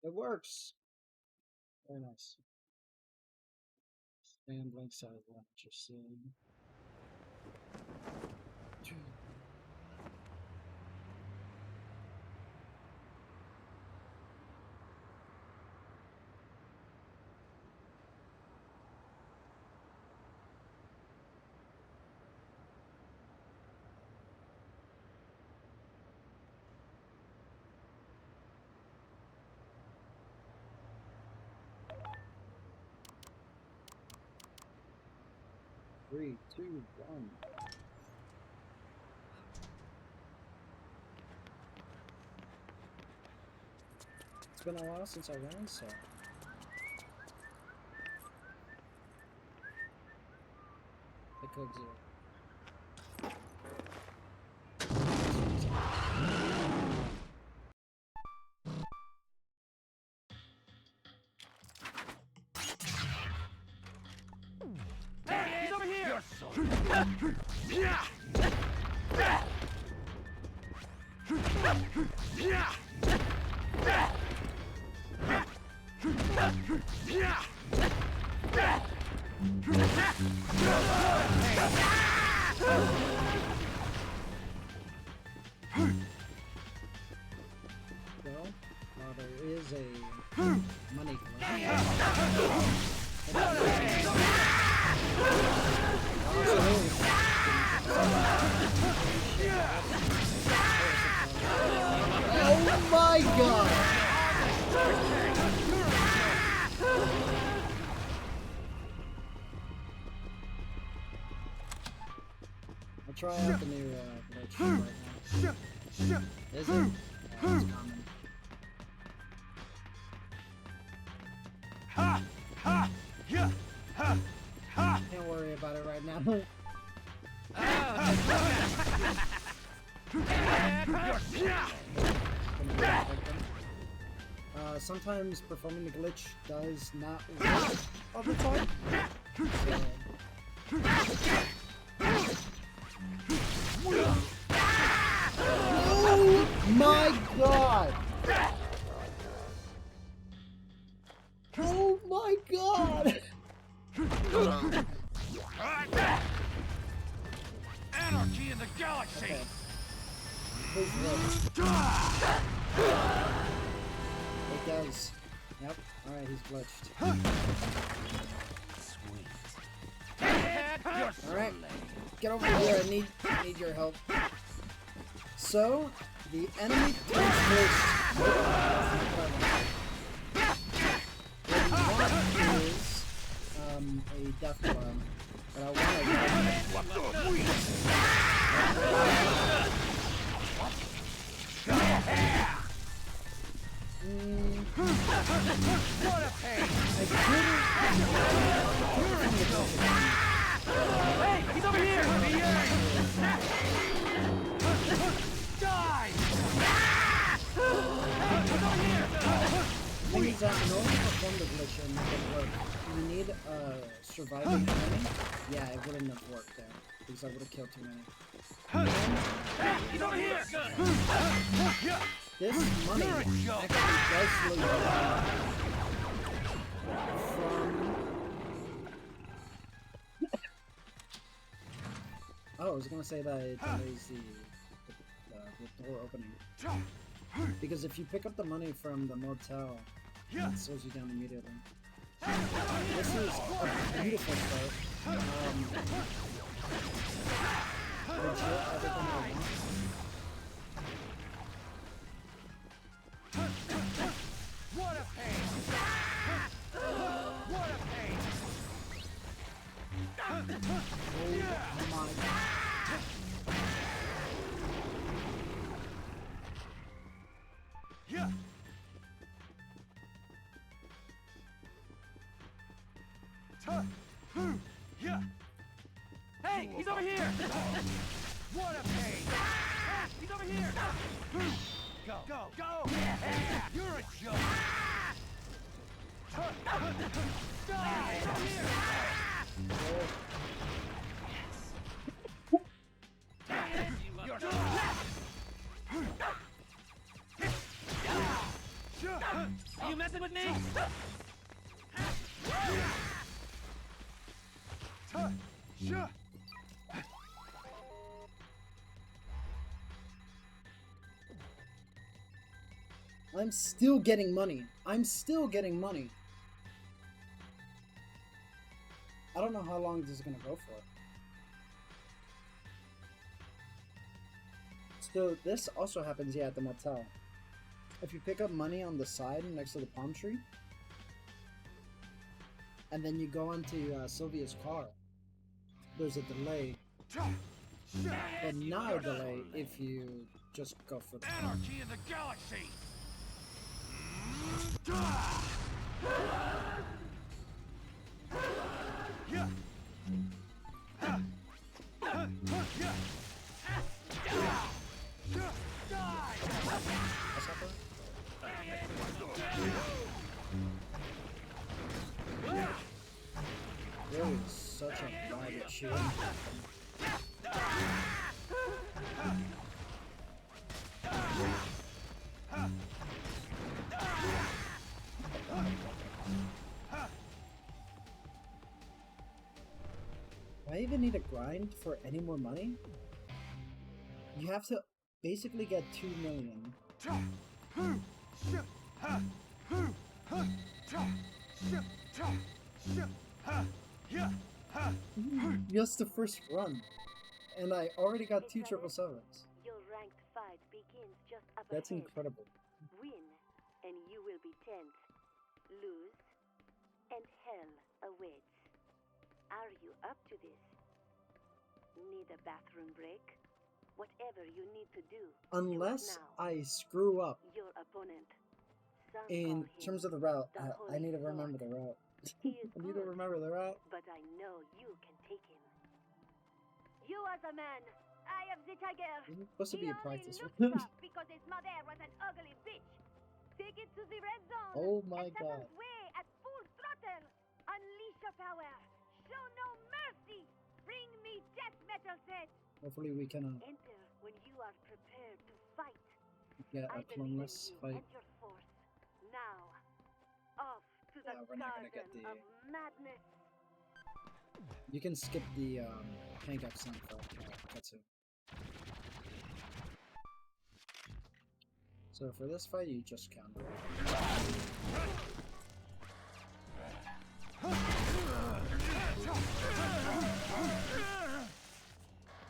It works. Very nice. Stand blank side of what you're seeing. Three, two, one. It's been a while since I ran, so. The code's here. Hey, he's over here! You're so... Well, there is a money glitch. Oh my god! I'll try out the new glitch right now. Is it? It's common. Can't worry about it right now. Sometimes performing the glitch does not work all the time. Oh my god! Oh my god! Anarchy in the galaxy! Okay. Please look. It does. Yep. Alright, he's glitched. Sweet. Alright. Get over here. I need your help. So, the enemy turns first. What we want is a death bomb. But I want What a pain! Hey, he's over here! Die! Hey, he's over here! thing is that in order to perform the glitch and make it work, you need a surviving enemy. Yeah, it wouldn't have worked there because I would have killed too many. He's over here! This money actually does slow you down from... Oh, I was gonna say that it delays the door opening. Because if you pick up the money from the motel, it slows you down immediately. This is a beautiful start. Legit everything I want. What a pain! What a pain! Oh my god. Yeah. Hey, he's over here! What a pain! He's over here! Go! Go! Go! Yeah. You're a joke! Die! He's over here! Dang it! You're You messing with me? I'm still getting money. I'm still getting money. I don't know how long this is gonna go for. So this also happens, yeah, at the motel. If you pick up money on the side next to the palm tree, and then you go into Sylvia's car, there's a delay. But not a delay if you just go for the Anarchy in the galaxy! Really such a private shield. Do I even need a grind for any more money? You have to basically get 2 million. Just the first run. And I already got 2 777s. Your ranked fight begins just up That's ahead. incredible. Win, and you will be 10th. Lose, and hell awaits. Are you up to this? Need a bathroom break? Whatever you need to do. Unless do it now. I screw up Your opponent. Some in call him terms of the route, the I Holy need to Sword. remember the route. He is I need to good, remember the route. but I know you can take him. You are the man. I am the tiger. This is supposed to be a practice He run. only looks tough because his mother was an ugly bitch. Take it to the red zone. Oh my and god. way at full throttle. Unleash your power. Show no mercy. Bring me death metal set. Hopefully we can Enter when you are prepared to fight. get I a believe in cloneless you fight. and your force. Now, off to the Yeah, we're not gonna get garden the- of madness. You can skip the hang up sound for Katsu. So for this fight, you just counter.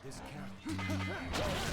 This counts.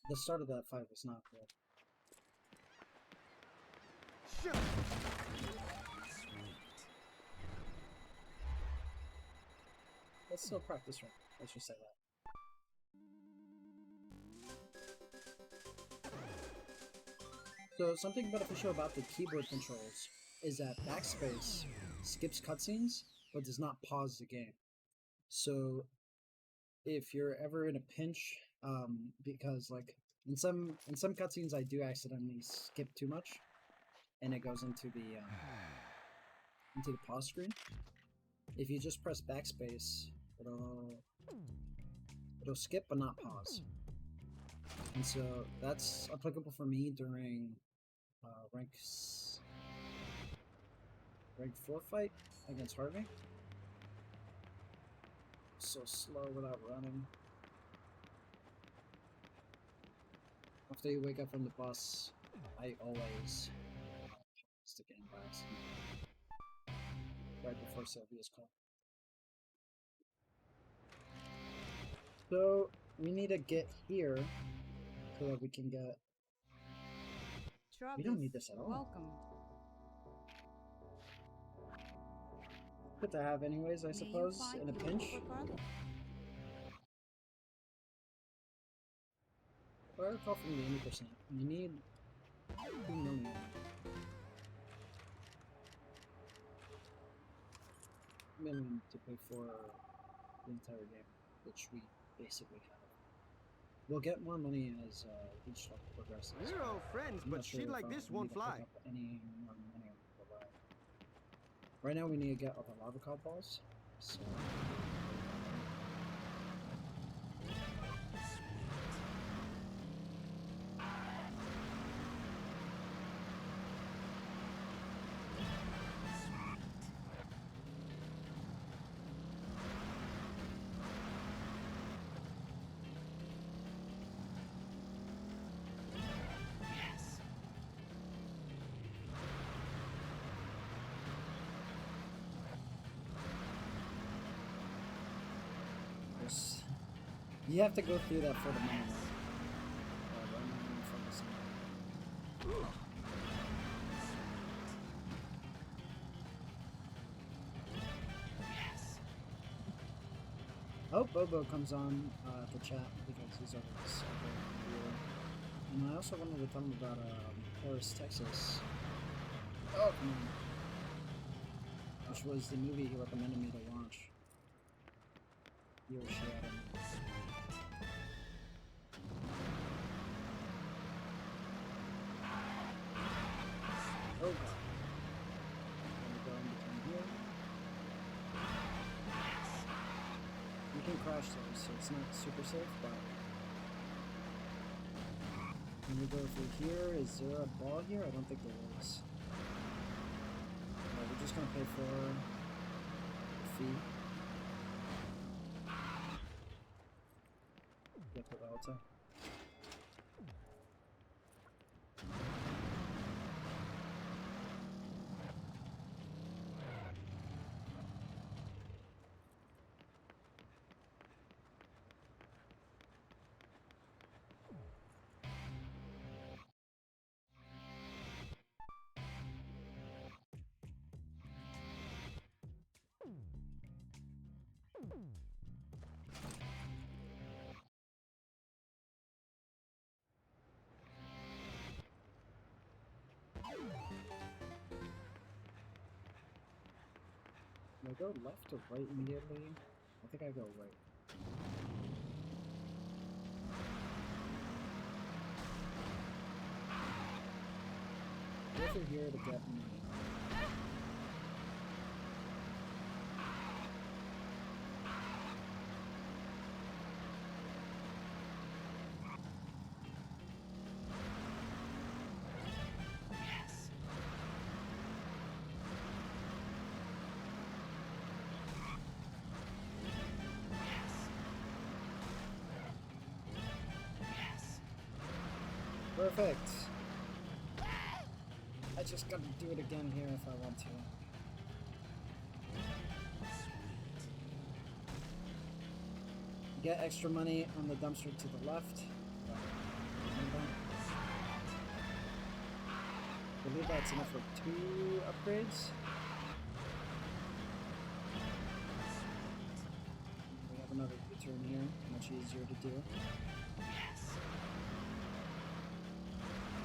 The start of that fight was not good. Let's still practice run. Let's just say that. So something beneficial about the keyboard controls is that backspace skips cutscenes but does not pause the game. So if you're ever in a pinch, because like in some cutscenes I do accidentally skip too much, and it goes into the pause screen. If you just press backspace, it'll skip but not pause. And so that's applicable for me during rank 4 fight against Harvey. So slow without running. After you wake up from the bus, I always stick it in class right before Sylvia's call. So we need to get here so that we can get extra of We don't need this at You're all. welcome. Good to have anyways, I May you suppose, find in a your pinch. regardless. If I recall from the 80%, you need 2 million. Million to pay for the entire game, which we basically have. We'll get more money as each level progresses. We're all friends, I'm but not sure shit if like I'll this need won't to fly. pick up any more money on the way. Right now we need to get all the lava cloud balls, so... You have to go through that for the money. I hope Bobo comes on to chat because he's already super here. And I also wanted to tell him about Paris, Texas. Oh, come on. Which was the movie he recommended me to watch. He or she, I don't know. Oh god. I'm gonna go in between here. You can crash those, so it's not super safe, but... Can we go through here? Is there a ball here? I don't think there is. No, we're just gonna pay for the fee. Get the Delta. Do I go left or right immediately? I think I go right. Go through here to get me. Perfect. I just gotta do it again here if I want to. Get extra money on the dumpster to the left. I believe that's enough for 2 upgrades. We have another U-turn here, much easier to do.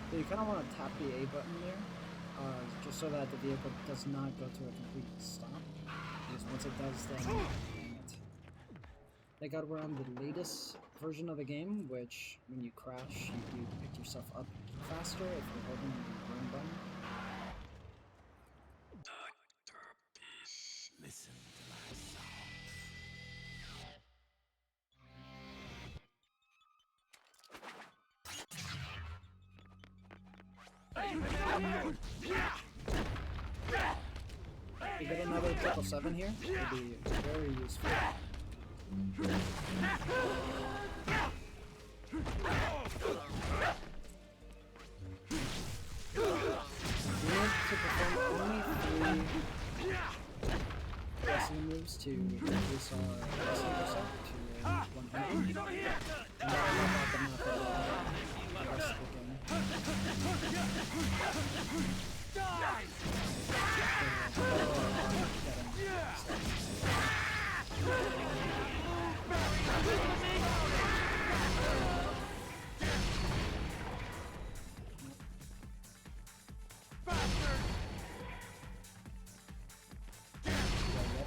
So you kind of want to tap the A button there, just so that the vehicle does not go to a complete stop. Because once it does, then dang it. They got around the latest version of the game, which when you crash, you pick yourself up faster if you're holding the run button. Listen to my You get another 777 here, it would be very useful. You need to perform only 3 wrestling moves to increase our wrestling percent to 100. And then I'll about the map the rest of the game.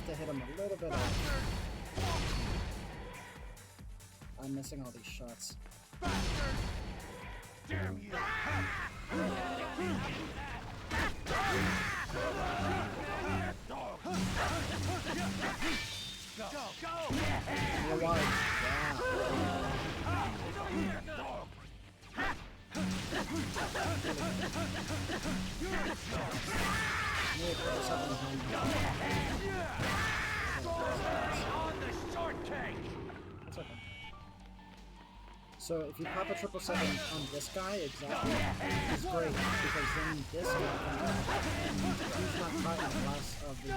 To hit him a little bit off. I'm missing all these shots. Damn you! Go! You're wide. That's okay. So if you pop a 777 on this guy, exactly, it's great because then this guy can he's not caught in the last of the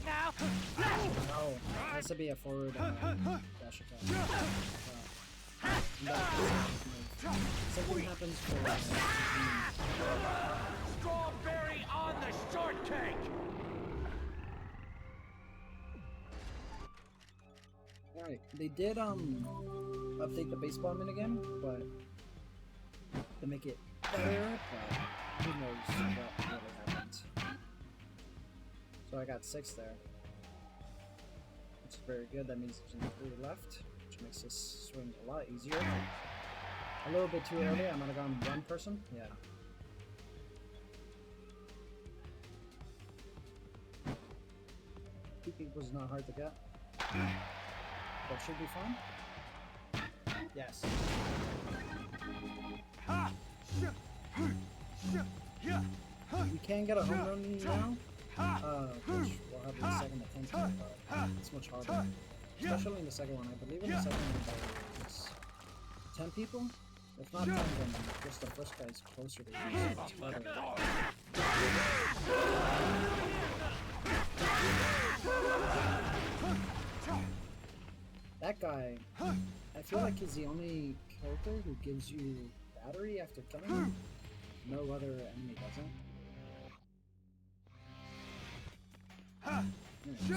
now. No, it has to be a forward dash attack. Something happens for Strawberry on the shortcake. Alright, they did update the baseball minigame, but to make it better, but who knows what really happened. So I got 6 there. Which is very good. That means there's only 3 left, which makes this swing a lot easier. A little bit too early. I might have gone 1 person. Yeah. Two people is not hard to get. That should be fun. Yes. You can get a home run now. Which will have the second attempt, but it's much harder. Especially in the second one. I believe in the second one there's 10 people. If not 10, then just the first guy is closer to you, so it's harder. That guy, I feel like he's the only character who gives you battery after killing him. No other enemy doesn't.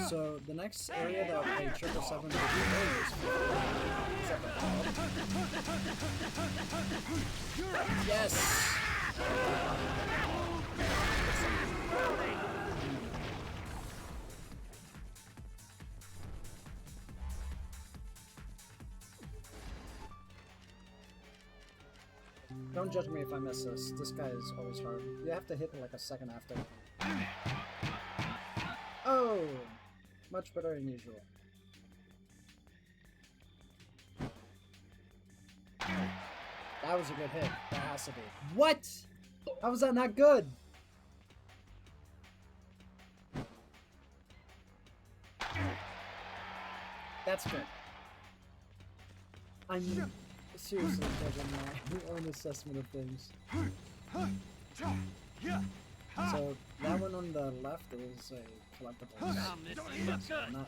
So the next area that a 777 will be very useful. Yes! Don't judge me if I miss this. This guy is always hard. You have to hit it like a second after. Oh! Much better than usual. That was a good hit. That has to be. What? How was that not good? That's good. I'm seriously judging my own assessment of things. So that one on the left is a collectible. So not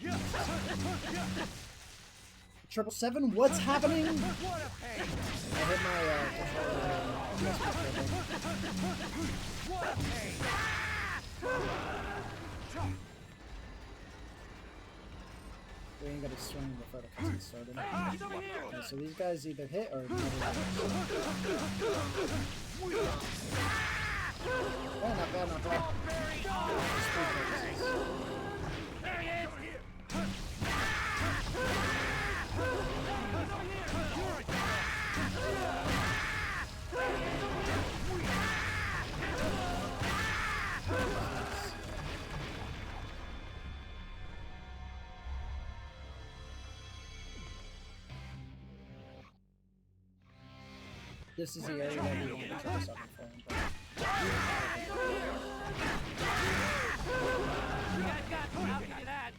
777, what's happening? I hit my we ain't got to swing before the cutscene started. Okay, so these guys either hit or never hit. Yeah, not bad, not bad. There he is! This is the area that we want to try to sucker for. You guys got me, I'll give you that.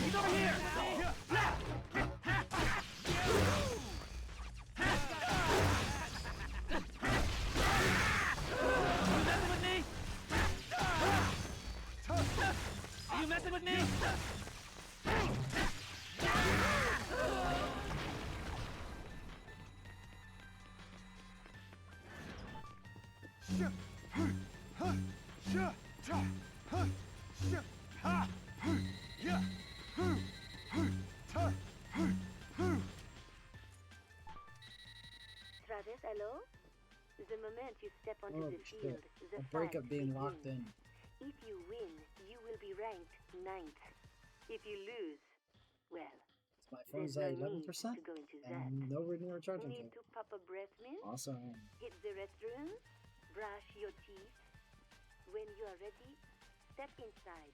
He's over here! Left! You messing with me? Are you messing with me? Travis, hello? The moment you step onto Oh the shit. field, the A breakup fight being locked begins. in. If you win, you will be ranked 9th. If you lose, well, My there's phone's no at need 11% to go into that. and no renewal charging Need cable. to pop a breath mint? Awesome. Hit the restroom? Brush your teeth? When you are ready, step inside.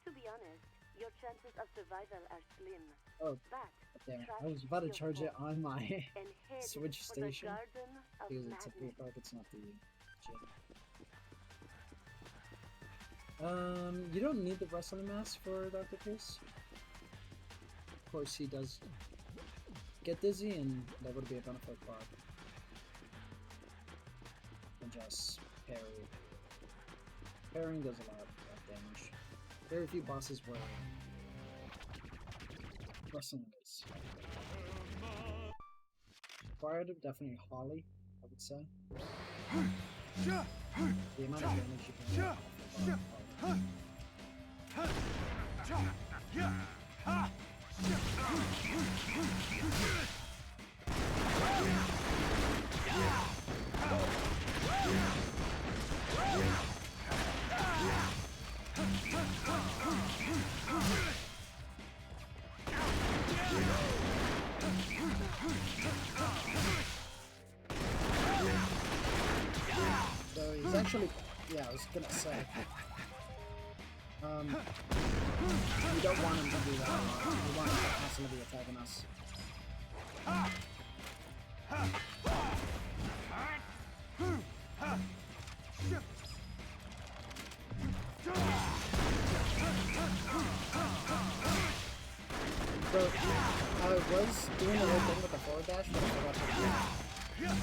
To be honest, your chances of survival are slim. Oh, But damn it. I trust was about to your charge it phone on my and head Switch for the station Garden of because it's a Madness. proof it's not the gym. You don't need the wrestling mask for Dr. Pierce. Of course, he does get dizzy, and that would be a benefit clock. And just parry. Parrying does a lot of damage. Very few bosses were wrestling is. Required, definitely Holly, I would say. The amount of damage you can get off of Holly. So he's actually, yeah, I was gonna say, you don't want him to do that. You want him to constantly be attacking us. So, I was doing the whole thing with the forward dash, but I forgot to do it.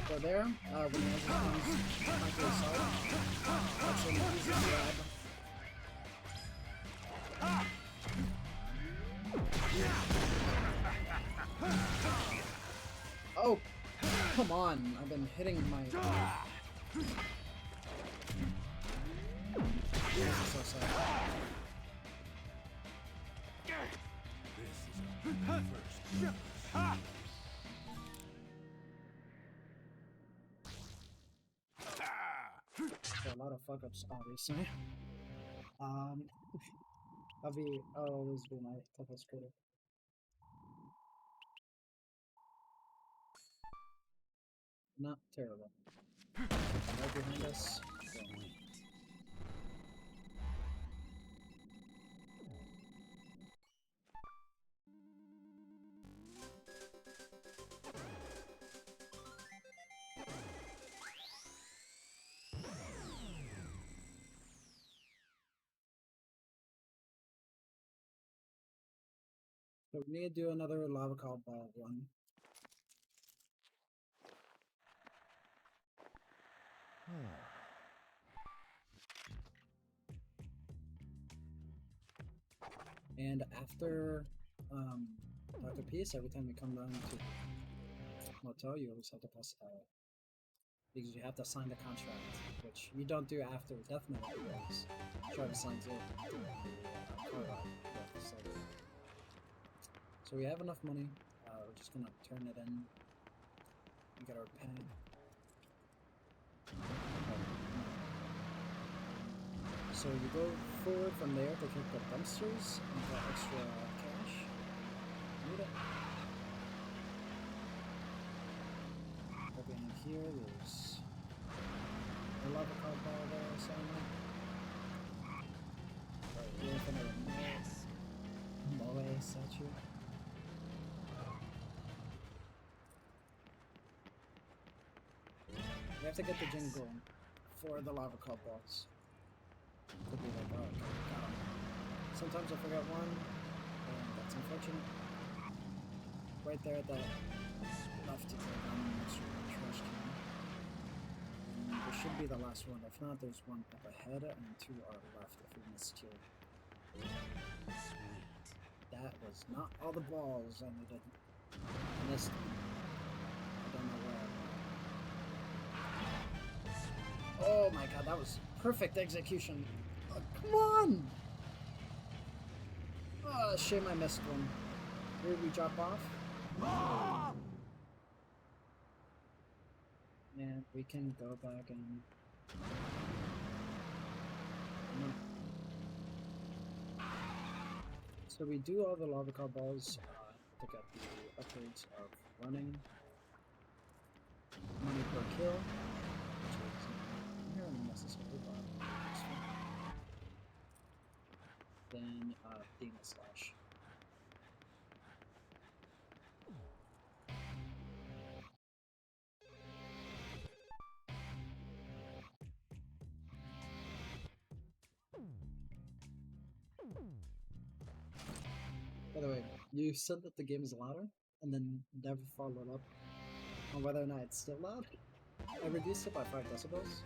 So there, when the engine comes onto the side, that's an easy grab. Oh, come on! I've been hitting my... This is so sad. So a lot of fuck-ups, obviously. I'll always be my toughest critic. Not terrible. Right behind us. So we need to do another lava call ball one. And after Dr. Peace, every time you come down to Motel, you always have to press L. Because you have to sign the contract, which you don't do after Death Metal because Travis signs it. So we have enough money. We're just gonna turn it in. We got our pen. So you go forward from there to take the dumpsters and get extra cash. Need it. Over in here, there's a lava card ball there somewhere. Right here, for another Moe statue. We have to get the jingle for the lava cult balls. Could be like, oh, okay, got 'em. Sometimes I forget one, and that's unfortunate. Right there at that left is like trash can. And this should be the last one. If not, there's one up ahead and two are left if we missed two. That was not all the balls I needed. I missed them. I don't know where. Oh my god, that was perfect execution. Oh, come on! Oh, shame I missed one. Where did we drop off? And we can go back and... So we do all the lava car balls to get the upgrades of running, money per kill, which is inherently necessary, but useful. Then being a slash. By the way, you said that the game is louder, and then never followed up on whether or not it's still loud. I reduced it by 5 decibels,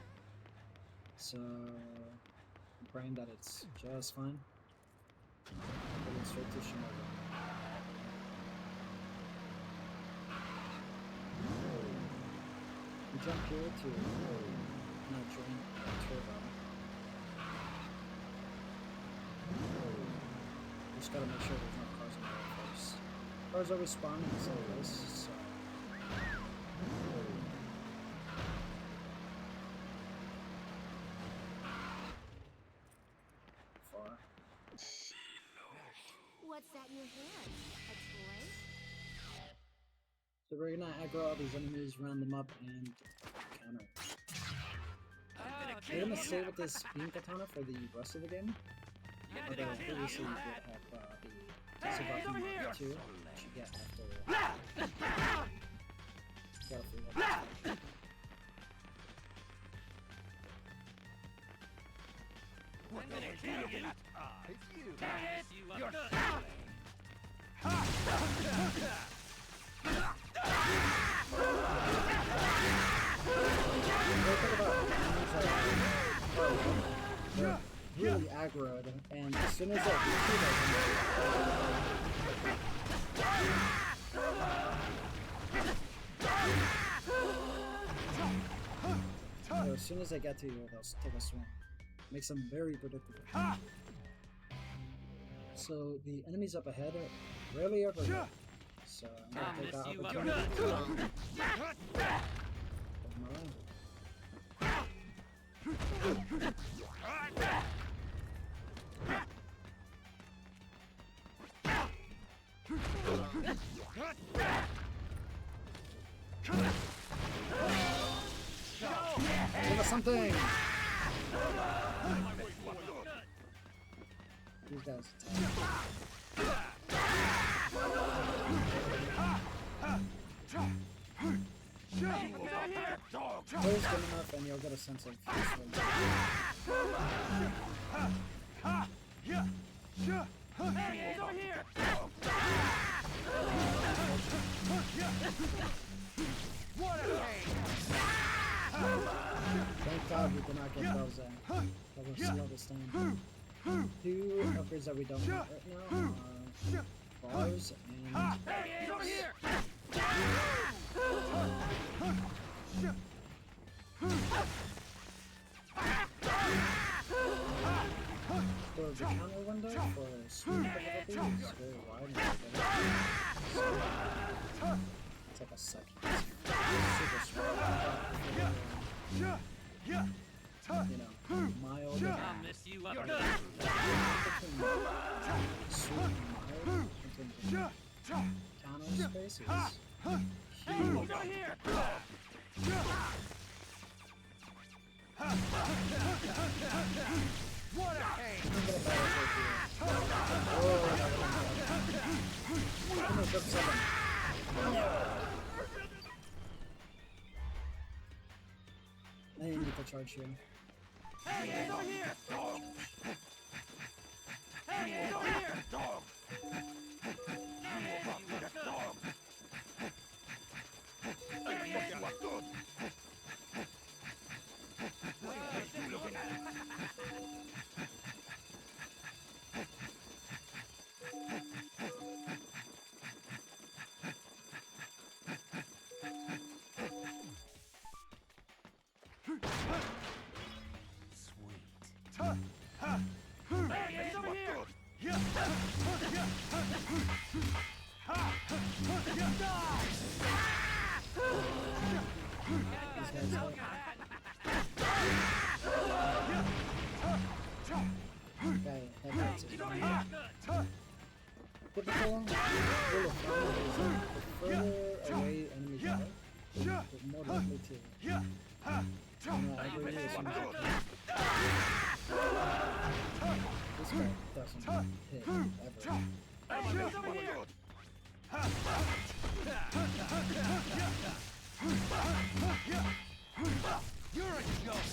so I'm praying that it's just fine. Going straight to Shinobi. We jump here to not drain turbo. Just gotta make sure there's no cars in the way first. Cars always spawn in the same place, so... Far. What's that in your hand? A toy? So we're gonna aggro all these enemies, round them up, and counter. We're gonna stay with this beam katana for the rest of the game. Although previously we did have the Tsubaki Mark 2, which you get after... Gotta figure out this. I'm gonna kill you. It's you. You're They're really aggroed, and as soon as I do so as soon as I get to you, they'll take a swing. Makes them very predictable. So the enemies up ahead are rarely ever good. So I'm gonna take that opportunity to put them around. Give us something! These guys Close good enough and you'll get a sense of this What a pain! Thank God we did not get those that will slow this down. Two upgrades that we don't want right now are bars and... He's over here! For the counter window for sweep difficulty is very wide and so it's like a second. Super small. You know, mild and I'll mess you up. sweet and mild in terms of counter space is huge. Over here! What a pain! I'm gonna battle right here. I'm gonna flip something. charge here. Hey, he's over here! Dog! Hey, he's over here! Dog! Dog! Typical rule of thumb is that the further away enemies are, the more likely to agree as soon as you can. This guy doesn't hit ever. You're a joke!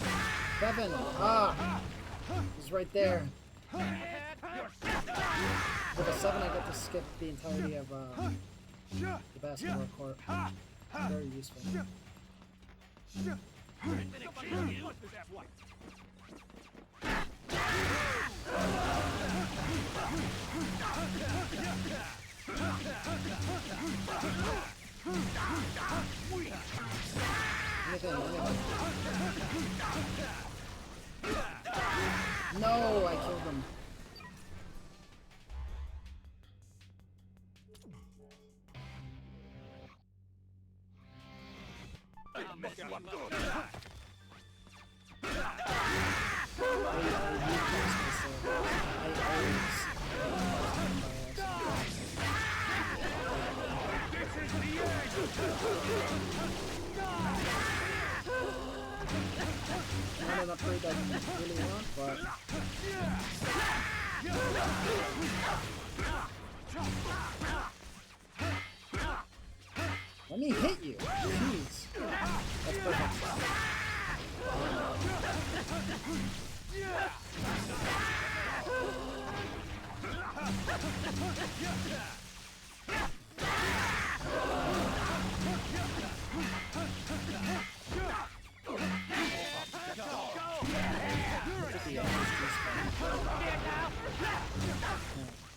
Kevin! Ah! He's right there. With a 7, I get to skip the entirety of the basketball court. Very useful. No, I killed him. Not an upgrade I really want, but let me hit you. Jeez. That's perfect.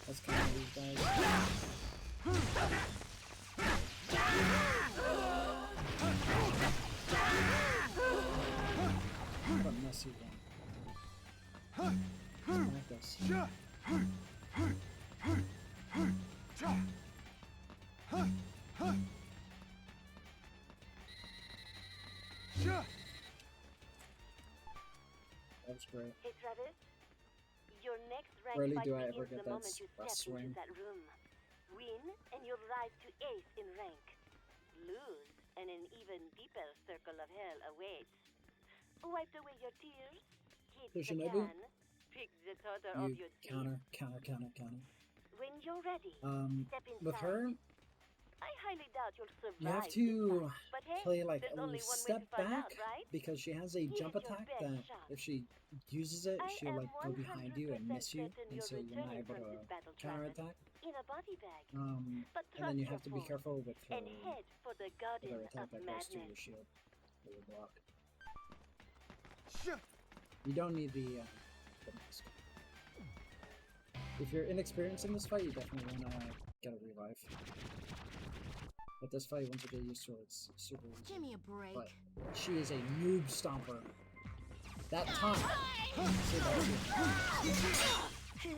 That's kind of these guys. What a messy one. Like this. That was great. Hey, Travis. Your next rank Rarely fight do I begins ever the get that moment you step swing. into that room. Win, and you'll rise to ace in rank. Lose, and an even deeper circle of hell awaits. Wipe away your tears, hit the Yoshinobu? can, pick the total of You your teeth. counter. When you're ready, step inside. With her, I highly doubt you'll survive. you have this to time, but hey, play like there's a only little one way step to find back out, right? because she has a Here's jump your attack best that shot. if she uses it, I she'll am like go behind you and miss you, 100% and certain so you're you're not returning able from to this battle, Travis, counterattack. in a body bag. But And then you trust have to be your careful with her, and head for the garden with her attack of that goes to your madness. shield or your block. You don't need the mask. If you're inexperienced in this fight, you definitely want to get a revive. But this fight, once you get used to it, it's super easy. Give me a break. But she is a noob stomper. That time. Say that too.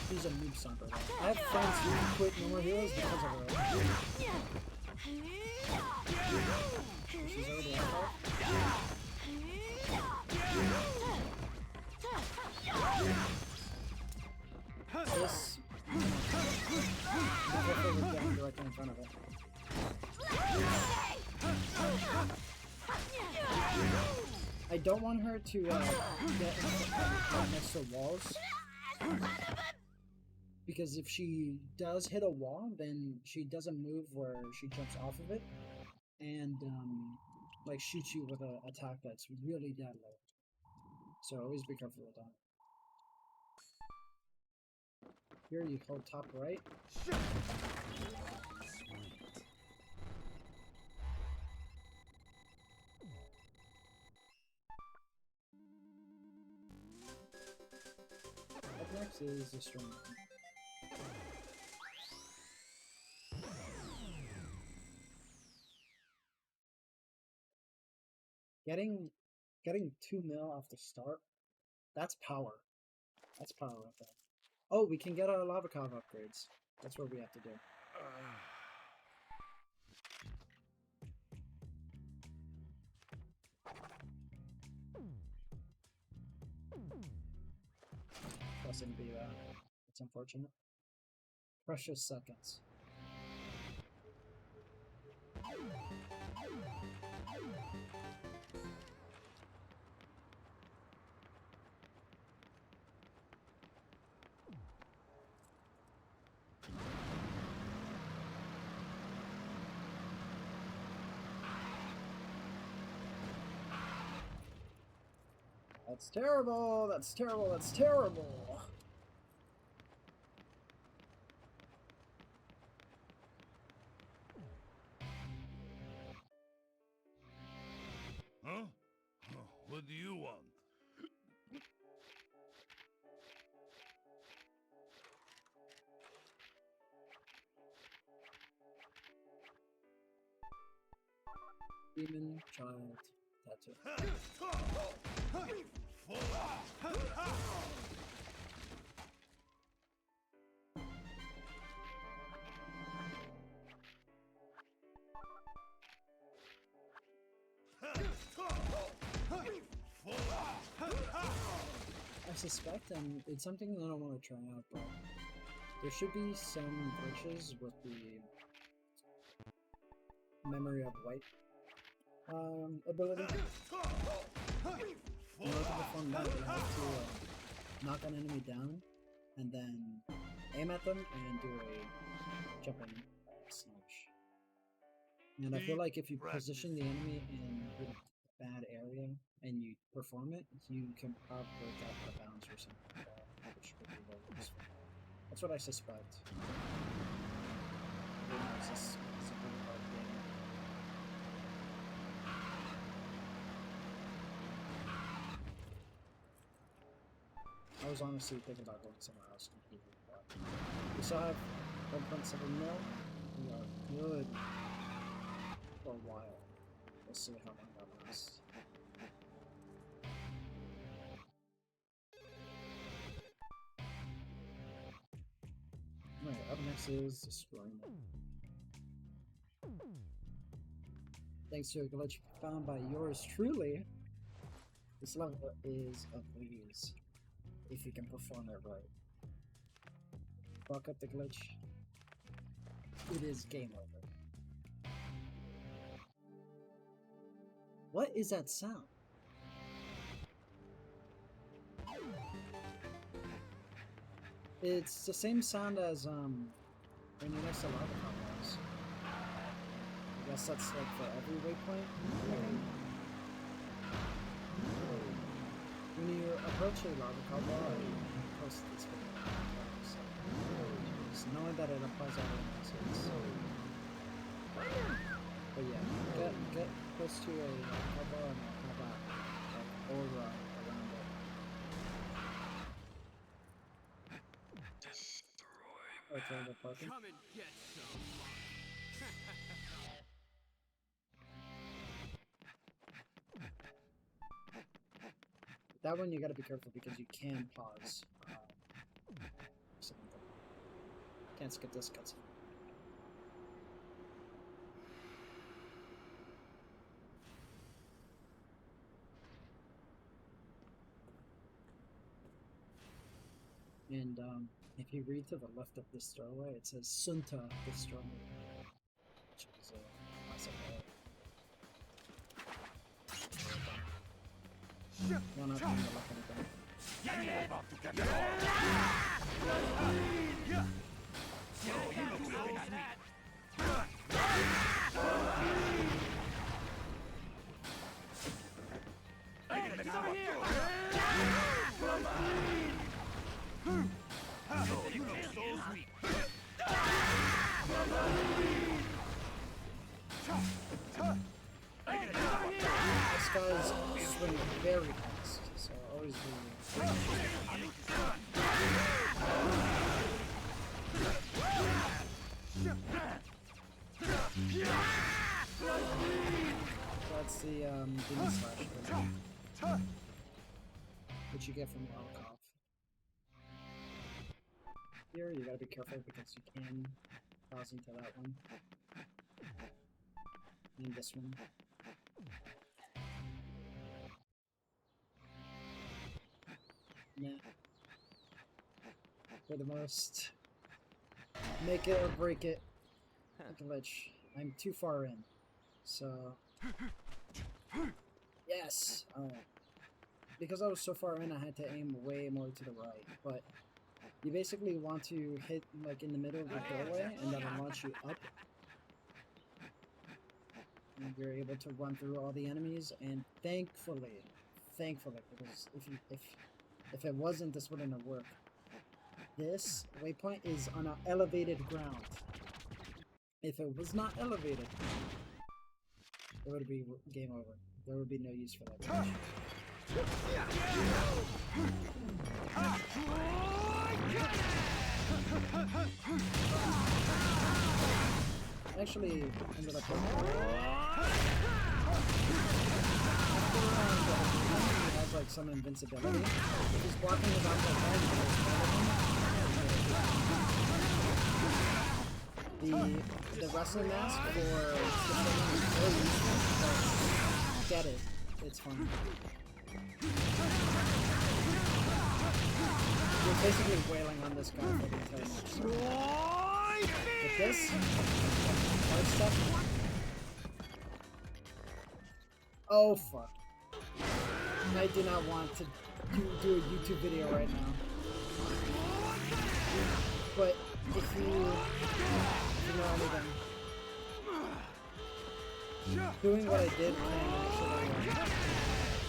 She's a noob stomper. I have friends who quit No More Heroes because of her. She's already out there. This. Be careful with getting directly in front of it. I don't want her to get next to walls, because if she does hit a wall, then she doesn't move where she jumps off of it, and like shoot you with an attack that's really deadly. So always be careful with that. Here you hold top right. Up next is the strong. Getting 2 mil off the start, that's power. That's power right there. Oh, we can get our lava cave upgrades. That's what we have to do. Mustn't be that. It's unfortunate. Precious seconds. That's terrible! That's terrible! That's terrible! Huh? What do you want? Demon child tattoo. I suspect, and it's something that I want to try out, but there should be some glitches with the memory of white ability. In order to perform that, you have to knock an enemy down, and then aim at them, and do a jumping smash. And I feel like if you position the enemy in a bad area, and you perform it, you can probably break out of bounds or something like that, which would be very useful. That's what I suspect. It's a pretty hard game. I was honestly thinking about going somewhere else completely, but we still have 1.7 mil. We are good for a while. We'll see how long that lasts. Alright, up next is destroying them. Thanks to a glitch found by yours truly, this level is a breeze if you can perform it right. Fuck up the glitch, it is game over. What is that sound? It's the same sound as when you're next to lava combos. I guess that's like for every waypoint. When you approach a lava combo, you post this video. So, just knowing that it applies everywhere, so it's but yeah, get close to a combo and have that like aura around it. Okay, the parking. Come and get some. That one you gotta be careful because you can pause. Can't skip this cutscene. And if you read to the left of this doorway, it says Sunta Destroy, which is a massive one up on the left of the door. These guys swing very fast, so always be... That's the demon slash, which you get from Lolkov. Here, you gotta be careful because you can cross into that one. And this one. Nah. For the most, make it or break it glitch. I'm too far in, so yes. Because I was so far in, I had to aim way more to the right. But you basically want to hit like in the middle of the doorway, and that'll launch you up. And you're able to run through all the enemies. And thankfully, because if it wasn't, this wouldn't have worked. This waypoint is on an elevated ground. If it was not elevated, it would be game over. There would be no use for that glitch. Actually ended up he has like some invincibility. If he's blocking his outside the wrestling mask for is very useful, but get it. It's fun. You're basically wailing on this guy for the entire match. With this, hard stuff. Oh fuck. I do not want to do a YouTube video right now. But if you know anything, doing what I did can actually,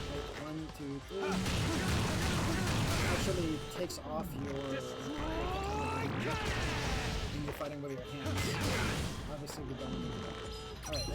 like 1, 2, 3, actually takes off your when you're fighting with your hands. Obviously we don't need that. Alright, so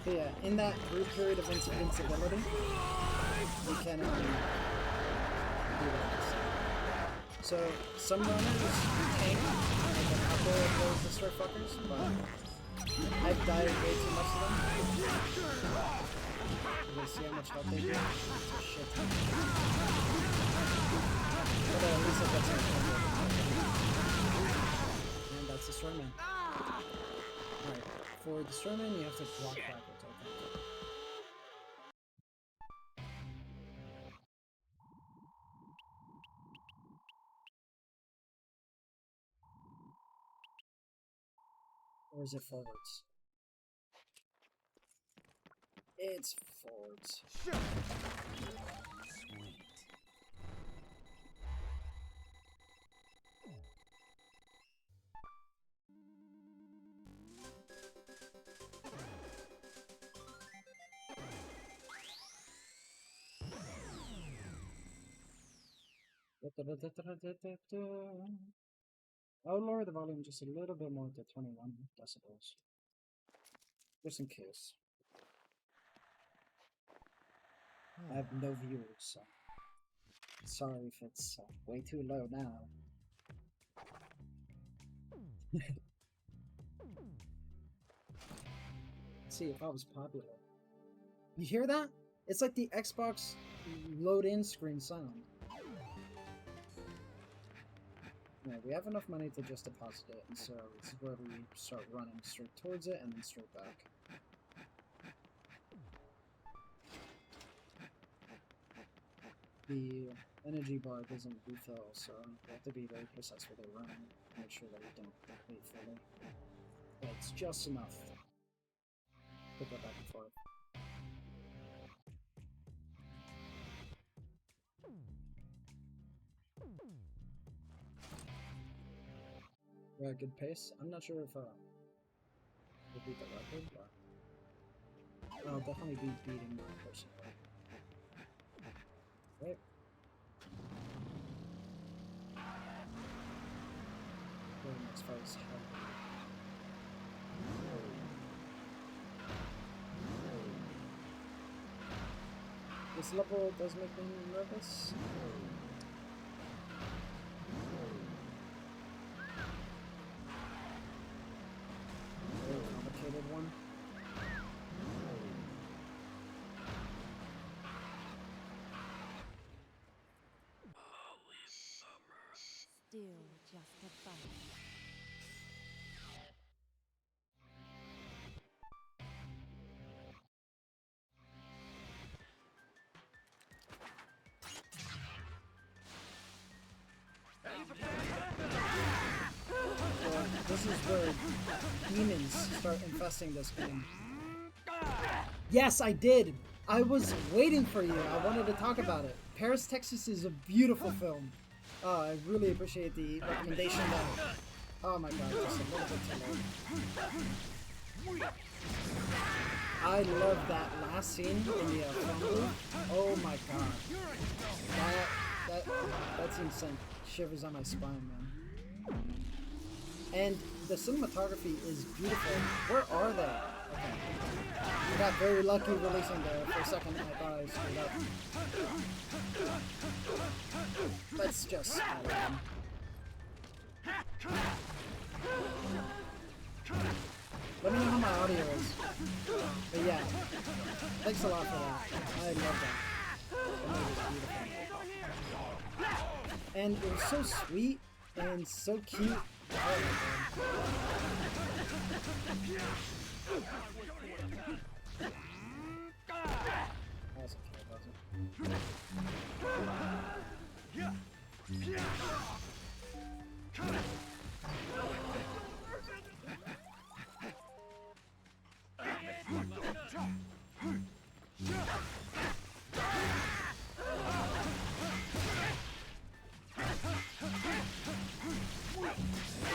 yeah, in that brief period of invincibility, you can do that. So, some runners tank like a couple of those destroy fuckers, but I've died way too much to them. You guys see how much health they do? It's a shit ton. But at least I've got some health. And that's Destroyman. Alright, for Destroyman you have to block backwards, I think. Or is it forwards? It's forwards. Sweet. I'll lower the volume just a little bit more to 21 decibels. Just in case. I have no viewers, so sorry if it's way too low now. Let's see if I was popular. You hear that? It's like the Xbox load-in screen sound. Yeah, we have enough money to just deposit it, and so this is where we start running straight towards it and then straight back. The energy bar doesn't refill, so you have to be very precise with it running to make sure that you don't complete fully. But it's just enough to go back and forth. We're at good pace. I'm not sure if we'll beat the record, but I'll definitely be beating my personal record. Right? The next fight is hard. This level does make me nervous. Very complicated one. Still just a fight. This is where demons start infesting this game. Yes, I did! I was waiting for you. I wanted to talk about it. Paris, Texas is a beautiful film. I really appreciate the recommendation that... Oh my god, just a little bit too late. I love that last scene in the phone booth. Oh my god. That scene sent shivers on my spine, man. And the cinematography is beautiful. Where are they? Okay. I got very lucky releasing there. For a second, I thought I screwed up. Let's just add it in. Let me know how my audio is. But yeah, thanks a lot for that. I love that. It was beautiful. And it was so sweet and so cute. Oh my god. I wasn't care about it.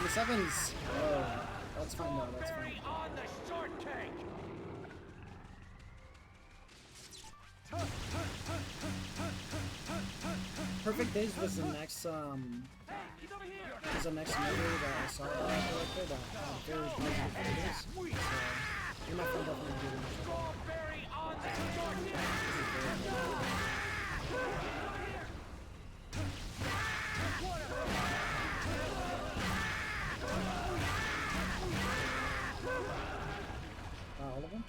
The sevens. Oh, that's fine though. That's fine. On the shortcake. Perfect Days was the next movie that I saw that director that had very positive ratings. So me and my friend definitely did it. Strawberry on the shortcake. All of them?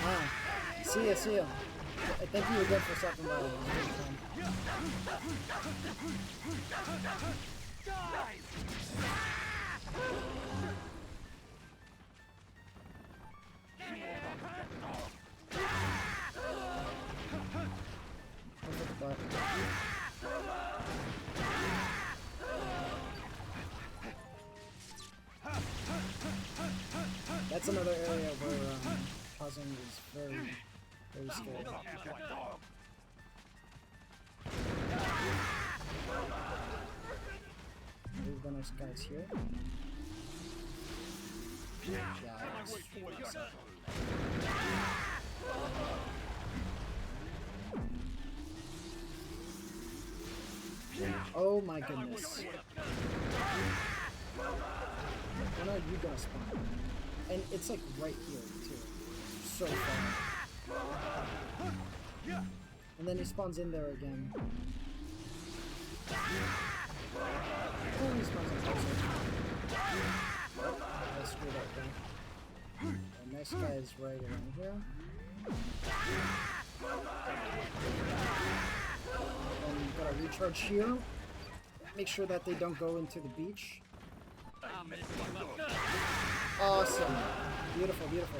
Ah, see ya, see ya. Thank you again for stopping by. It was a good time. Look at the butt. That's another area where pausing is very, very scary. Move the next guys here. Oh my goodness. When are you gonna spawn? And it's like right here too. So far. And then he spawns in there again. Oh, he spawns in closer. Oh, I screwed up there. The next guy is right around here. And you gotta recharge here. Make sure that they don't go into the beach. Awesome. Beautiful, beautiful.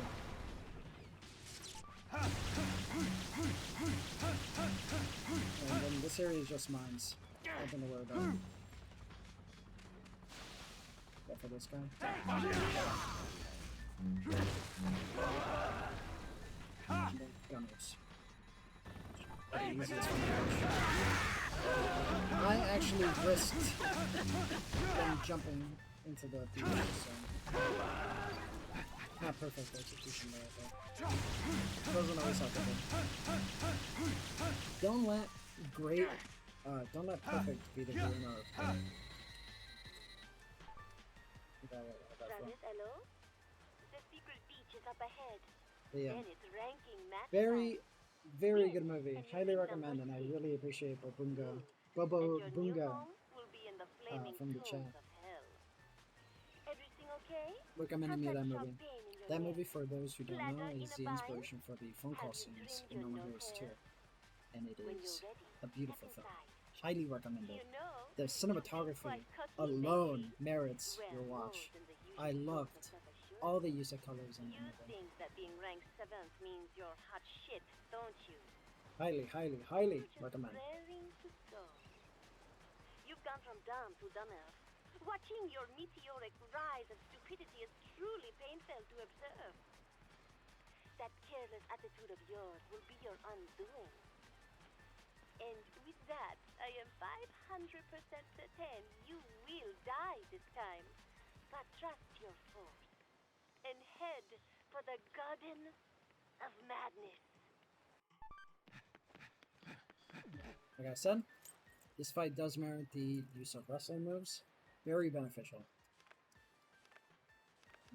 And then this area is just mines. Nothing to worry about. Go for this guy. And then gunners. The easiest one. I actually risked them jumping into the beach, so not perfect execution there, but doesn't always happen. Don't let don't let perfect be the winner of Travis, hello? The secret beach is up ahead. yeah. Then it's ranking match Very, time. very Yes, good movie. and you Highly think recommend, number and I 6. really appreciate Bobo And your new Bunga home will be in the flaming from the tombs chat of hell. Everything okay? recommending me How's that movie. champagne in your That neck? movie, for those who don't know, Bladder in is a the bind? inspiration for the phone call Have you scenes trimmed in your No One nose Goes hair? 2, and it When is you're ready, a beautiful step film. inside. Highly recommended. You know, The you've been cinematography quite cocky alone lately. merits Well, your watch. more than the usual I dose of loved self-assurance. all the use of colors in the You movie. think that being ranked 7th means you're hot shit, don't you? Highly, highly, highly You're just recommend. raring to go. You've gone from dumb to dumber. Watching your meteoric rise of stupidity is truly painful to observe. That careless attitude of yours will be your undoing. And with that, I am 500% certain you will die this time. But trust your force and head for the Garden of Madness. Like I said, this fight does merit the use of wrestling moves. Very beneficial.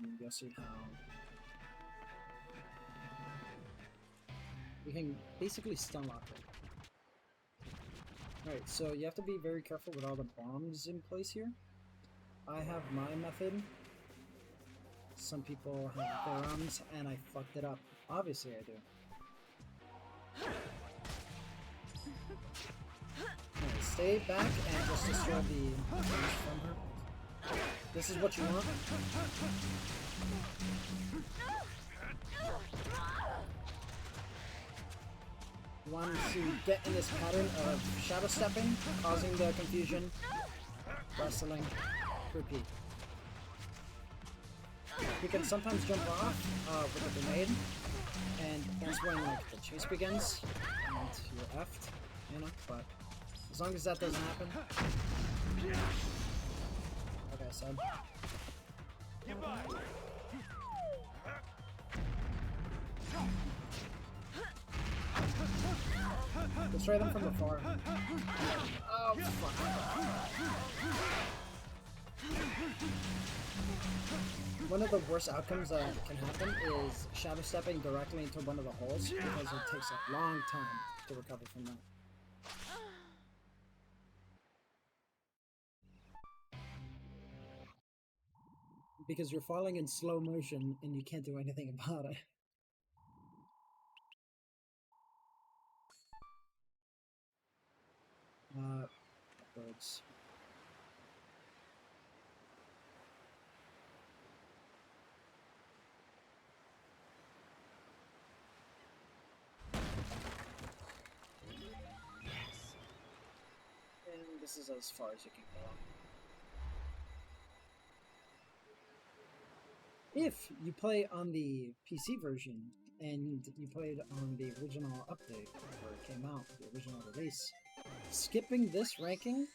And you'll see how you can basically stun lock it. Alright, so you have to be very careful with all the bombs in place here. I have my method. Some people have their arms, and I fucked it up. Obviously I do. Alright, stay back and just destroy the damage from her. This is what you want. You want to get in this pattern of shadow stepping, causing the confusion, wrestling, repeat. You can sometimes jump off with a grenade, and that's when like the chase begins, and you're effed, you know, but as long as that doesn't happen, like I said. Destroy them from afar. Oh, fuck. One of the worst outcomes that can happen is shadow stepping directly into one of the holes because it takes a long time to recover from that. Because you're falling in slow motion and you can't do anything about it. Birds. And this is as far as you can go. If you play on the PC version and you played on the original update where it came out, the original release, skipping this ranking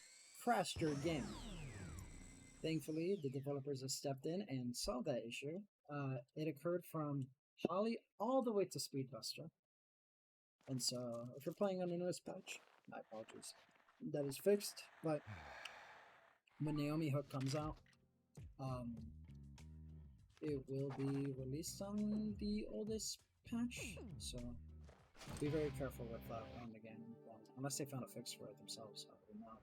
crashed your game. Thankfully, the developers have stepped in and solved that issue. It occurred from Holly all the way to Speedbuster. And so, if you're playing on the newest patch, my apologies, that is fixed. But when Naomi Hook comes out, it will be released on the oldest patch, so be very careful with that on the game. Unless they found a fix for it themselves, I would not.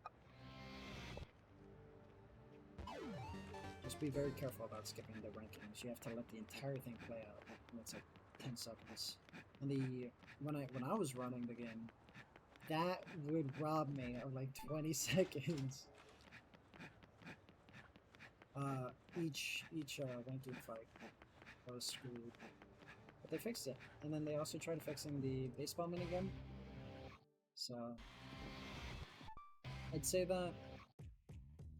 Just be very careful about skipping the rankings. You have to let the entire thing play out. It's like 10 seconds. And when I was running the game, that would rob me of like 20 seconds. Each ranking fight, or was screwed. But they fixed it. And then they also tried fixing the baseball minigun. So I'd say that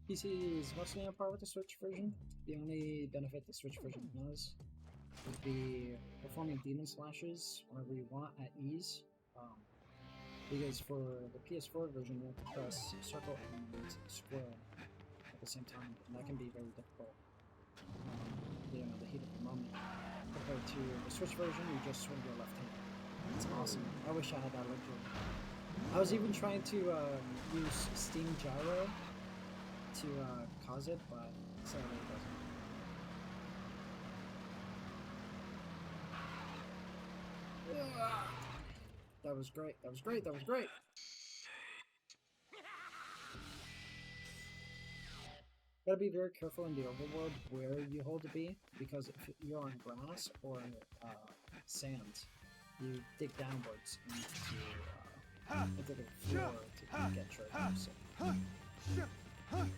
PC is mostly on par with the Switch version. The only benefit the Switch version has would be performing demon slashes whenever you want at ease. Because for the PS4 version, you have to press circle and square at the same time, and that can be very difficult. You know, the heat of the moment. Compared to the Switch version, you just swing your left hand. It's awesome. I wish I had that luxury. I was even trying to use Steam Gyro to cause it, but sadly it doesn't. That was great. That was great. That was great. Gotta be very careful in the overworld where you hold the B, because if you're on grass or sand, you dig downwards into the floor to get treasure. So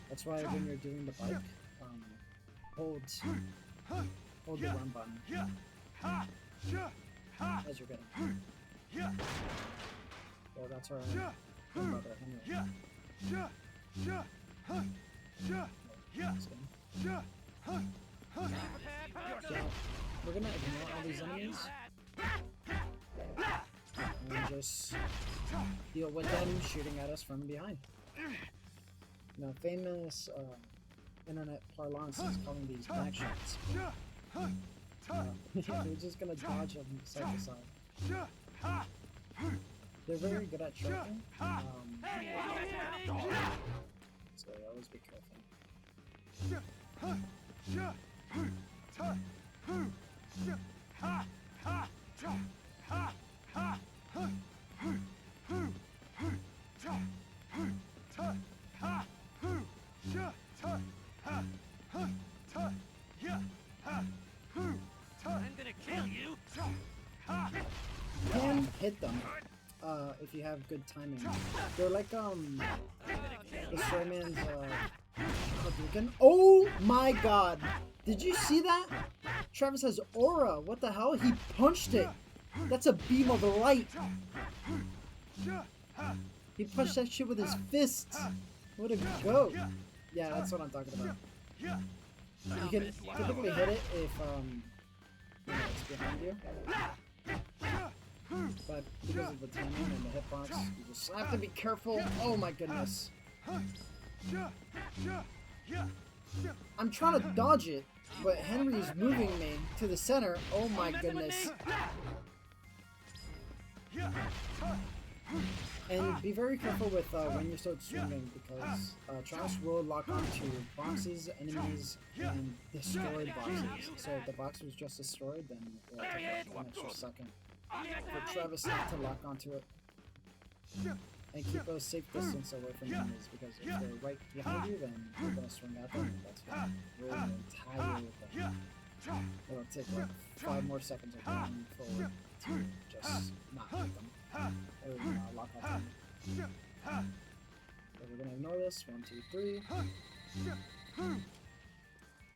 that's why when you're doing the bike, hold the run button as you're getting. Well, that's our brother Henry. We're gonna ignore all these enemies and just deal with them shooting at us from behind. Now, famous internet parlance is calling these back shots. We're just gonna dodge them side to side. They're very good at tracking, so always be careful. I'm gonna kill you. You can hit them if you have good timing. They're like the Showman's Hadouken. Oh my god! Did you see that? Travis has aura. What the hell? He punched it. That's a beam of light. He punched that shit with his fists. What a goat. Yeah, that's what I'm talking about. You can typically hit it if it's behind you. But because of the timing and the hitbox, you just have to be careful. Oh my goodness. I'm trying to dodge it, but Henry's moving me to the center. Oh my goodness. And be very careful with when you start swinging, because Travis will lock onto boxes, enemies, and destroyed boxes. So if the box was just destroyed, then it'll take an extra second for Travis not to lock onto it. And keep a safe distance away from enemies, because if they're right behind you, then you're going to swing at them, and that's fine. You're the entire thing. It'll take like 5 more seconds of going forward to just not hit them. Or lock onto them. So we're going to ignore this. 1, 2, 3.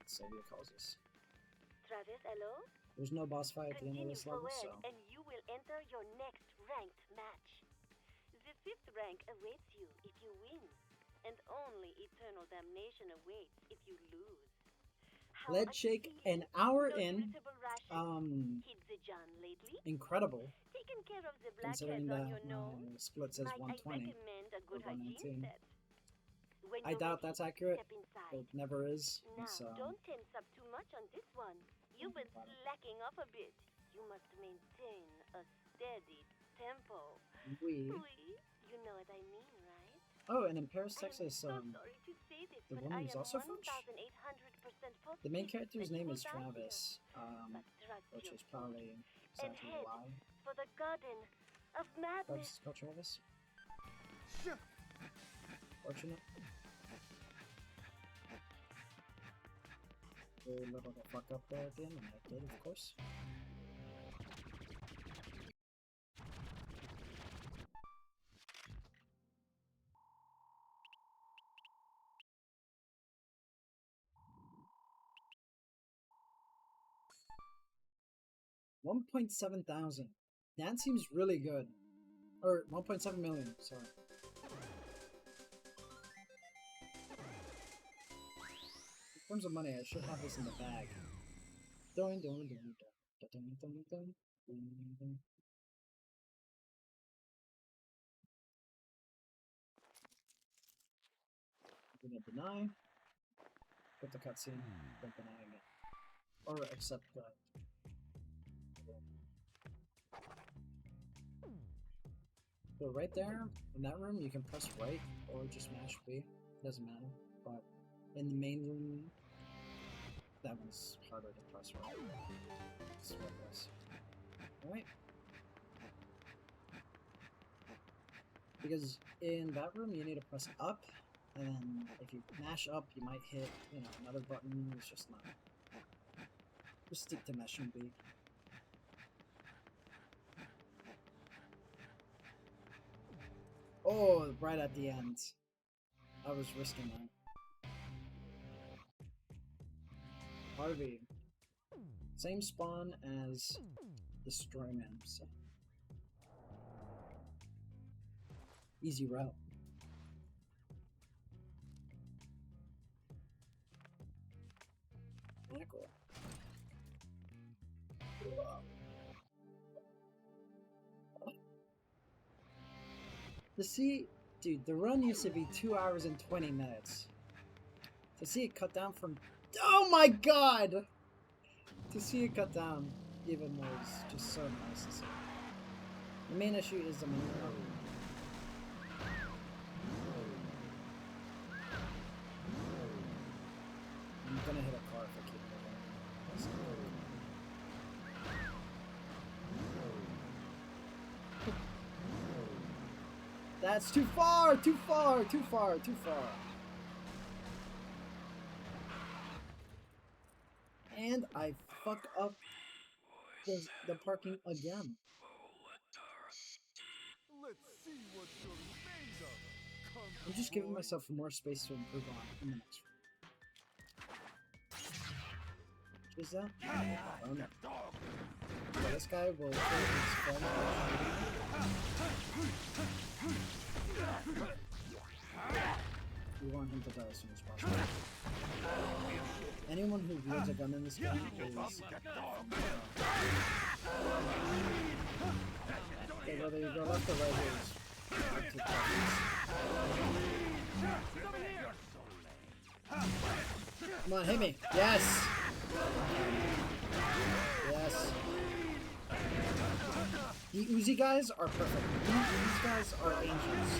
Sylvia calls us. Travis, hello? There's no boss fight at the end of this level, so... and you will enter your next ranked match. The 5th rank awaits you if you win, and only eternal damnation awaits if you lose. Lead Shake, an hour in. Incredible. Considering that split says 120 or 119. I doubt that's accurate. It never is. So. Don't tense up too much on this one. You've been slacking off a bit. You must maintain a steady tempo. Oui. You know what I mean, right? Oh, and in Paris, Texas, the woman is also French. The main character's name is Travis, which is probably exactly why. For the garden of madness. Travis is called Travis. Fortunate. Very little to fuck up there at the end, and I did, of course. 1.7 thousand. That seems really good. Or 1.7 million, sorry. In terms of money, I should have this in the bag. Dun, dun, dun, dun, dun, dun, dun, dun, dun, dun. I'm gonna deny. Put the cutscene, then deny again. Or accept that. So right there, in that room, you can press right or just mash B. Doesn't matter. But in the main room, that one's harder to press right. This is what it was. Alright. Because in that room, you need to press up, and then if you mash up, you might hit, you know, another button. It's just not. Just stick to mashing B. Oh, right at the end. I was risking that. Harvey. Same spawn as Destroy Man, so. Easy route. Yeah, cool. Dude, the run used to be 2 hours and 20 minutes. To see it cut down from, oh my god! To see it cut down even more is just so nice to see. The main issue is the maneuver. I'm gonna hit a car if I keep moving. That's too far! Too far! Too far! Too far! And I fuck up the parking again. Let's see what you're made of. I'm just giving myself more space to improve on in the next round. Is that? Oh no. So this guy will kill his friend. We want him to die as soon as possible. Anyone who wields a gun in this game is... Okay, whether you go left or right is... Come on, hit me! Yes! Yes! The Uzi guys are perfect. These guys are angels.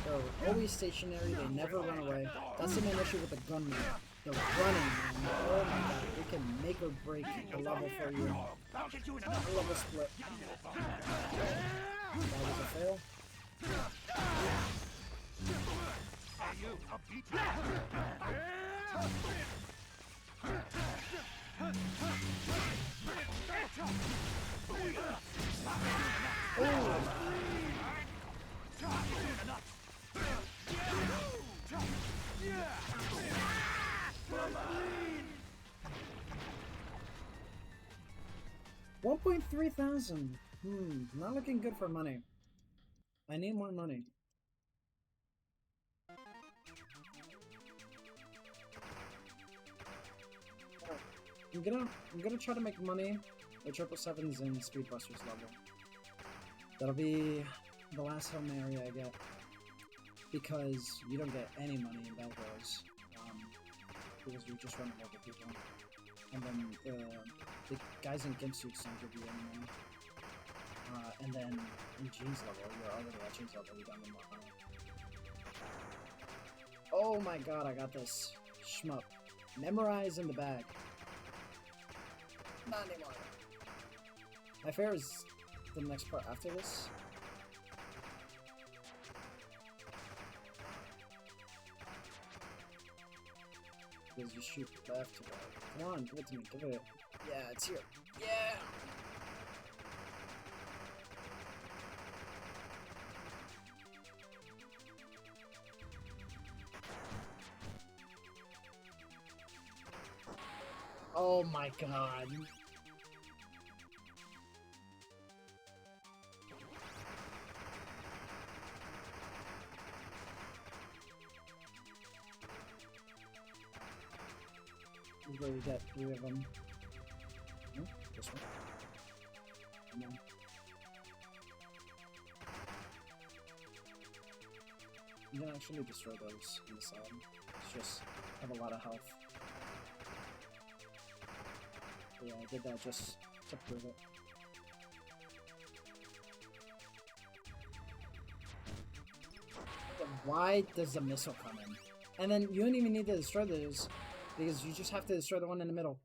They're always stationary, they never run away. That's the main issue with the gunmen. They're running, man. Oh my god, they can make or break a level for you. A level split. That was a fail. Oh. 1.3 thousand. Not looking good for money. I need more money. I'm gonna try to make money with 777s and Speedbusters level. That'll be the last Hail Mary I get. Because you don't get any money in Bad Wars. Because you're just running over people. And then the guys in gimp suits don't give you any money. And then in Jeans level, your other Legends level, you don't get more money. Oh my god, I got this. Shmup. Memorize in the bag. Not anymore. My fair is the next part after this. Because you shoot left to right. Come on, give it to me, give it. Yeah, it's here. Yeah! Oh my god. where you get 3 of them. No, this one. Come on. You can actually destroy those on the side. It's just have a lot of health. But yeah, I did that just to prove it. But why does the missile come in? And then you don't even need to destroy those, because you just have to destroy the one in the middle.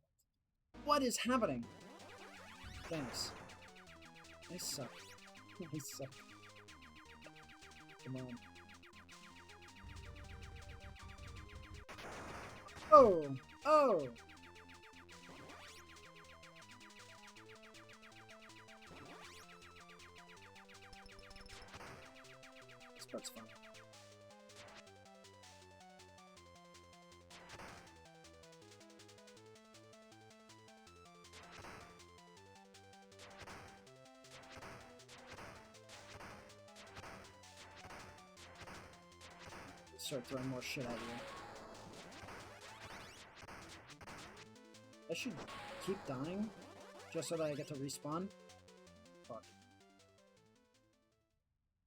What is happening? Thanks. I suck. I suck. Come on. Oh! Oh! This part's fun. Start throwing more shit at you. I should keep dying just so that I get to respawn. Fuck.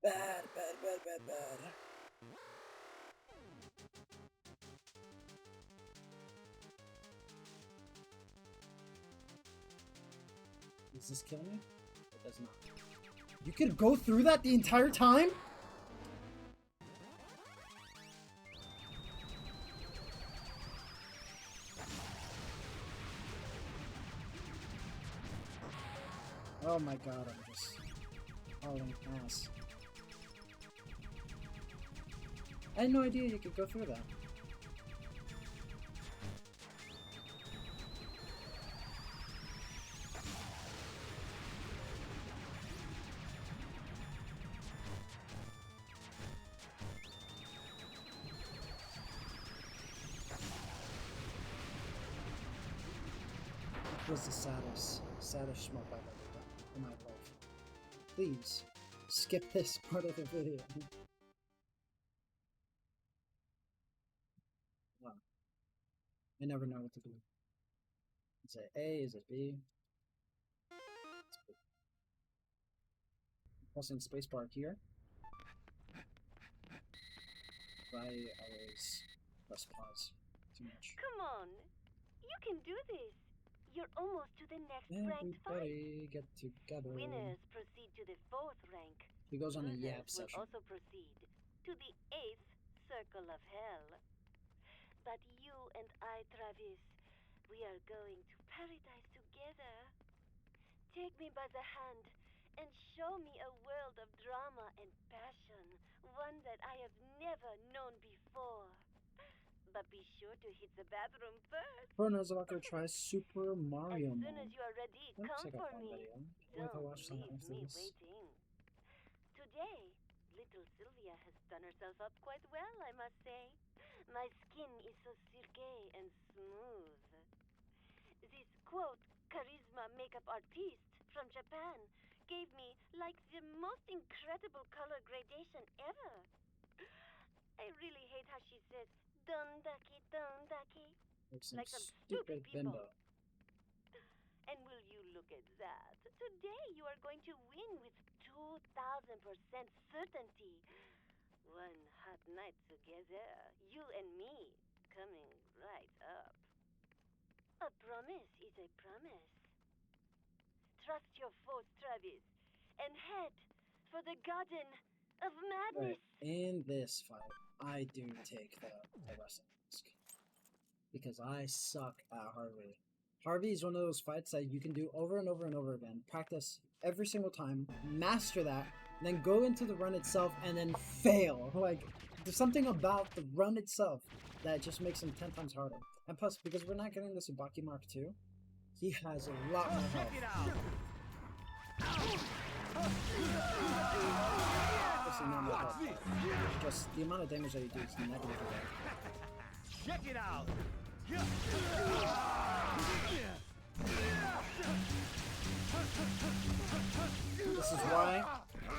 Bad, bad, bad, bad, bad. Does this kill me? It does not. You could go through that the entire time? Oh my god, I'm just hauling ass. I had no idea you could go through that. It was the saddest smoke I've ever done in my life. Please, skip this part of the video. Wow. I never know what to do. Is it A? Is it B? It's B. Pressing spacebar here. I always press pause too much. Come on, you can do this. You're almost to the next ranked fight. Everybody get together. Winners proceed to the 4th rank. He goes on a Losers yap will session. also proceed to the 8th circle of hell. But you and I, Travis, we are going to paradise together. Take me by the hand and show me a world of drama and passion, one that I have never known before. But be sure to hit the bathroom first. Bruno's about to try Super Mario As soon Mode. as you are ready, That looks come like a for fun me. video. I'll have to watch that Don't after leave me this. waiting. Today, little Sylvia has done herself up quite well, I must say. My skin is so silky and smooth. This, quote, charisma makeup artiste from Japan gave me, like, the most incredible color gradation ever. I really hate how she says, Dondaki, Dondaki. Like some Like some stupid stupid people. bimbo. And will you look at that? Today you are going to win with 2,000% certainty. One hot night together, you and me, coming right up. A promise is a promise. Trust your force, Travis, and head for the Garden of Madness. Right. In this fight, I do take the wrestling risk. Because I suck at Harvey. Harvey is one of those fights that you can do over and over and over again. Practice every single time, master that, then go into the run itself and then fail. Like, there's something about the run itself that just makes him 10 times harder. And plus, because we're not getting the Tsubaki Mark II, he has a lot more health. Check it out. Obviously not more health, but just the amount of damage that he does is negligible. Check it out. This is why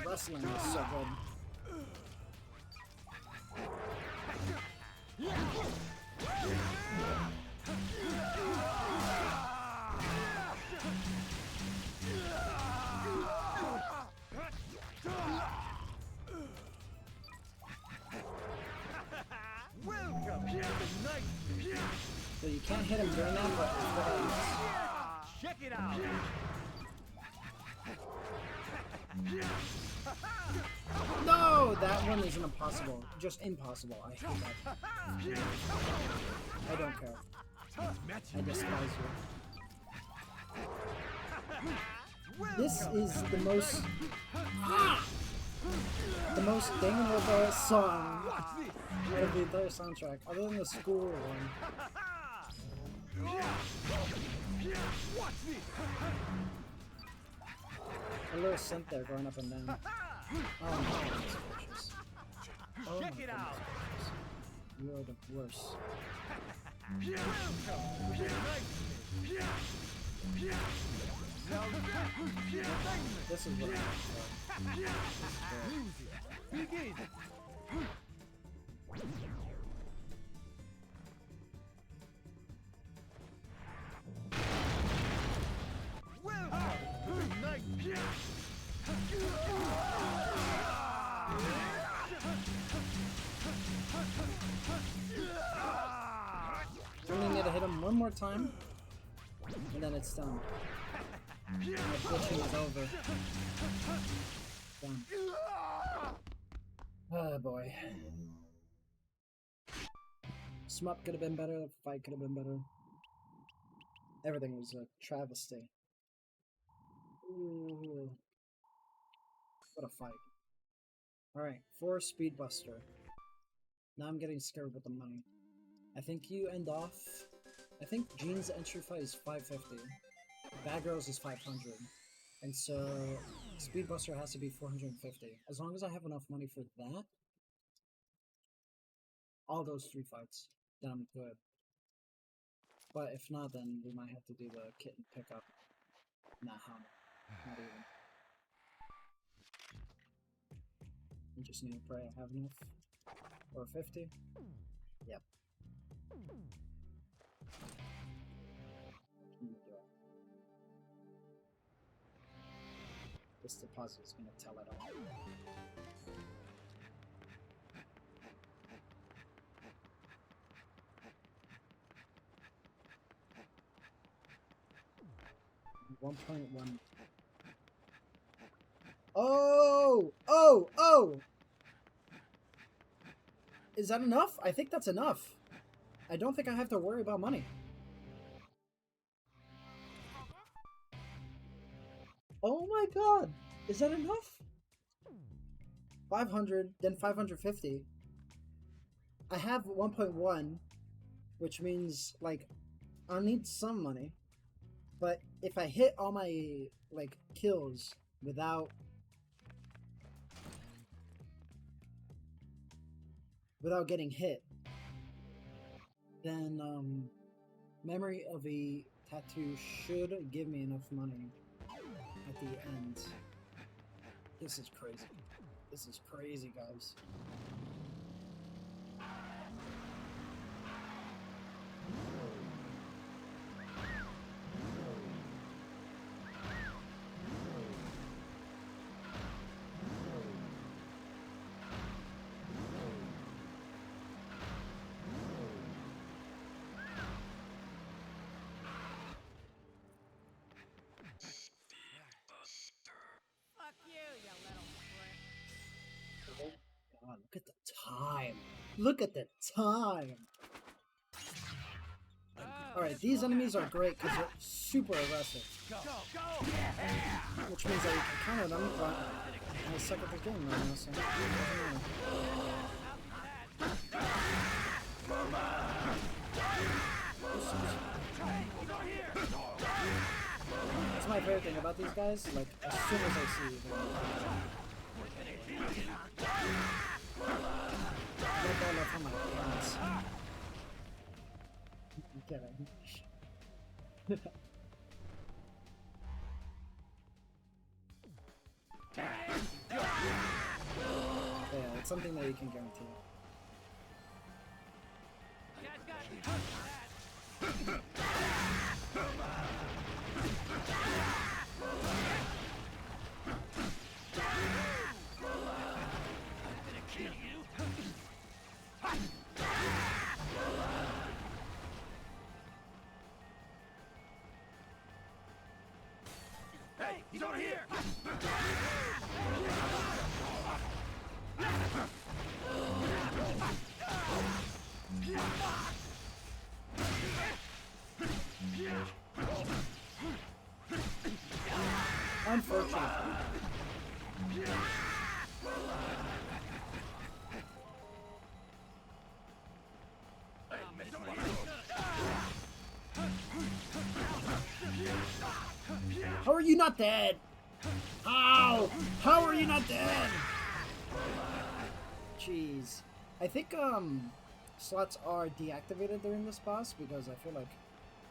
wrestling is so good. Welcome to the night. So you can't hit him during that, but Check it out. no, that one is an impossible. Just impossible. I hate that. I don't care. I despise you. This is the most dangleable song out of the entire soundtrack, other than the school one. A little synth there going up and down. Oh my goodness gracious. Oh my goodness gracious. You are the worst. This is what I'm Begin. I'm gonna need to hit him one more time, and then it's done. And the glitching is over. Done. Oh boy. Smup could have been better, the fight could have been better. Everything was a travesty. Ooh. What a fight. Alright, for Speedbuster. Now I'm getting scared with the money. I think you end off... I think Jean's entry fight is 550. Bad Girls is 500. And so Speedbuster has to be 450. As long as I have enough money for that, all those 3 fights, then I'm good. But if not, then we might have to do the kit and pickup. Nah, how? Not even. I just need to pray I have enough. Or 50? Yep. This deposit is gonna tell it all. $1.1. Oh! Oh! Oh! Is that enough? I think that's enough. I don't think I have to worry about money. Oh my god! Is that enough? 500, then 550. I have 1.1, which means, like, I'll need some money. But if I hit all my, like, kills without getting hit, then, Memory of a Tattoo should give me enough money at the end. This is crazy. This is crazy, guys. God, look at the time. Look at the time. Alright, these enemies are great because they're super aggressive. Which means that you can counter them, but I suck at this game right now, so... That's my favorite thing about these guys, like, as soon as I see you, yeah, it's something that you can guarantee. He's over here! Unfortunate. How are you not dead? How? How are you not dead? Jeez. I think slots are deactivated during this boss because I feel like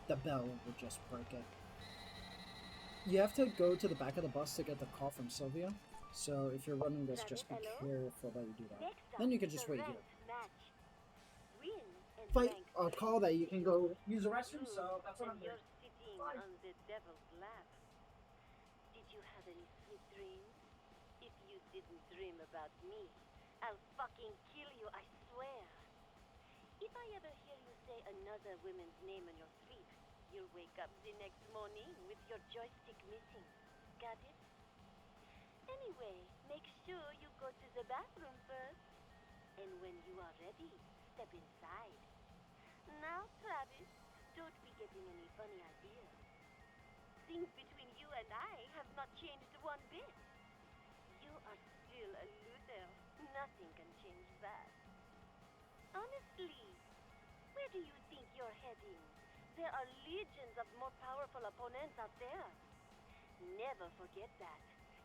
the bell would just break it. You have to go to the back of the bus to get the call from Sylvia. So if you're running this, just be careful that you do that. Then you can just wait here. Fight a call that you can go use the restroom, so that's what I'm doing. You're sitting on the devil's lap. Did you have any sweet dreams? If you didn't dream about me, I'll fucking kill you, I swear. If I ever hear you say another woman's name in your sleep, you'll wake up the next morning with your joystick missing. Got it? Anyway, make sure you go to the bathroom first. And when you are ready, step inside. Now, Travis, don't be getting any funny ideas. Things between you and I have not changed one bit. You are still a loser. Nothing can change that. Honestly, where do you think you're heading? There are legions of more powerful opponents out there. Never forget that.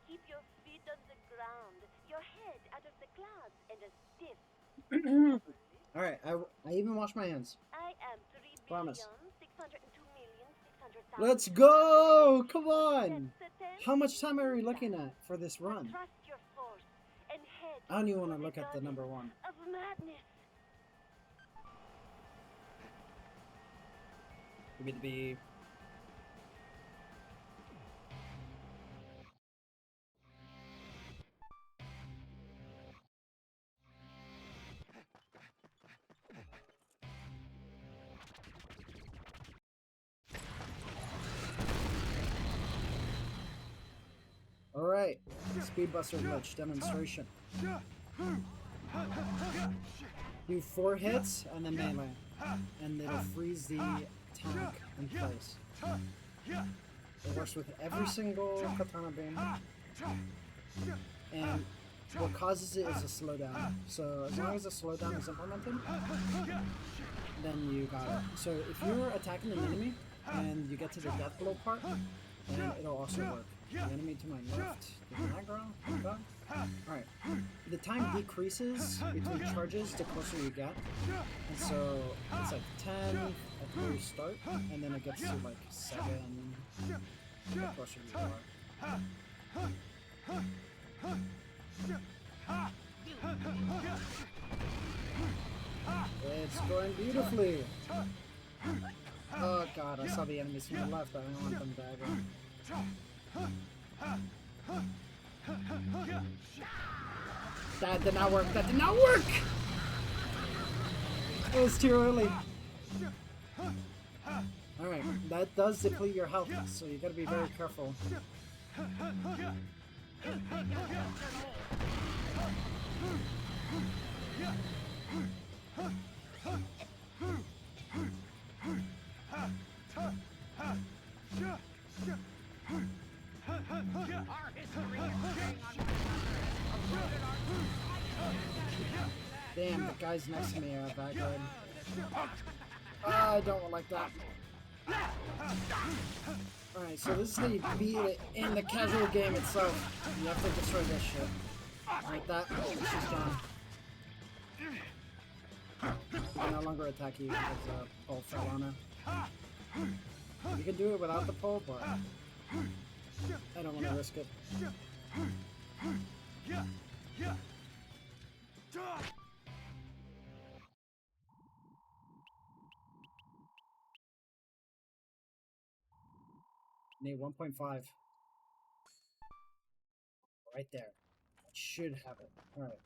Keep your feet on the ground, your head out of the clouds, and a stiff. Alright, I even wash my hands. I am Promise. 3,602,600,000. Let's go! Come on! How much time are we looking at for this run? Trust your force and head I don't even want to to look the at the garden number one. of madness. Give me the B. Alright, Speedbuster Glitch demonstration. Do 4 hits and then melee, and it'll freeze the tank in place. It works with every single katana beam, and what causes it is a slowdown. So as long as a slowdown is implemented, then you got it. So if you're attacking an enemy and you get to the death blow part, then it'll also work. The enemy to my left, the aggro, alright. The time decreases between charges the closer you get. And so it's like 10 at the very start, and then it gets to like 7 the closer you are. It's going beautifully. Oh god, I saw the enemies from the left, I don't want them to aggro. That did not work. That did not work! It was too early. Alright, that does deplete your health, so you gotta be very careful. Damn, the guys next to me are that good. I don't like that. Alright, so this is how you beat it in the casual game itself. You have to destroy this shit. Like that. She's gone. I no longer attack you because the pole fell on her. You can do it without the pole, but I don't want to risk it. Need 1.5. Right there. I should have it. Alright.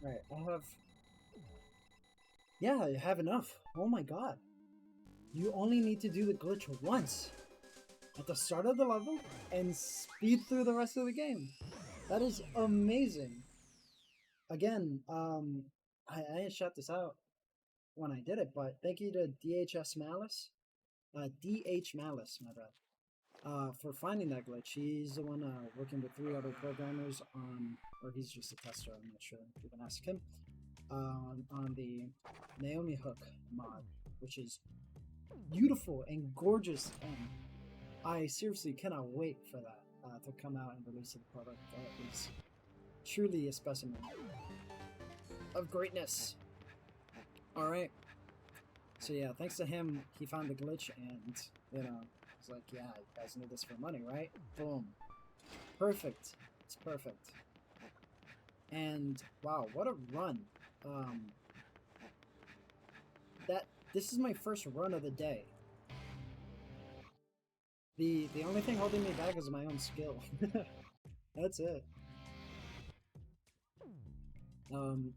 Alright, I'll have Yeah, I have enough. Oh my god. You only need to do the glitch once at the start of the level and speed through the rest of the game. That is amazing. Again, I didn't shout this out when I did it, but thank you to DHMalice, DHMalice, my bad, for finding that glitch. He's the one working with 3 other programmers on, or he's just a tester, I'm not sure. You can ask him. On the Naomi Hook mod, which is beautiful and gorgeous, and I seriously cannot wait for that to come out and release the product. That is truly a specimen of greatness. Alright, so yeah, thanks to him, he found the glitch, and, you know, he's like, yeah, you guys need this for money, right? Boom. Perfect. It's perfect. And, wow, what a run. This is my first run of the day. The only thing holding me back is my own skill. That's it.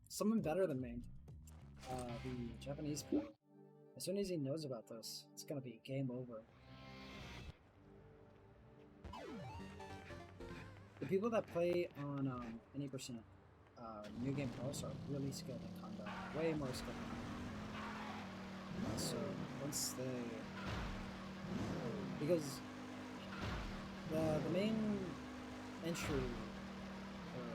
Someone better than me. The Japanese player. As soon as he knows about this, it's gonna be game over. The people that play on any percent New Game Plus are really skilled in combat. Way more skilled in combat. So once they, because the main entry, or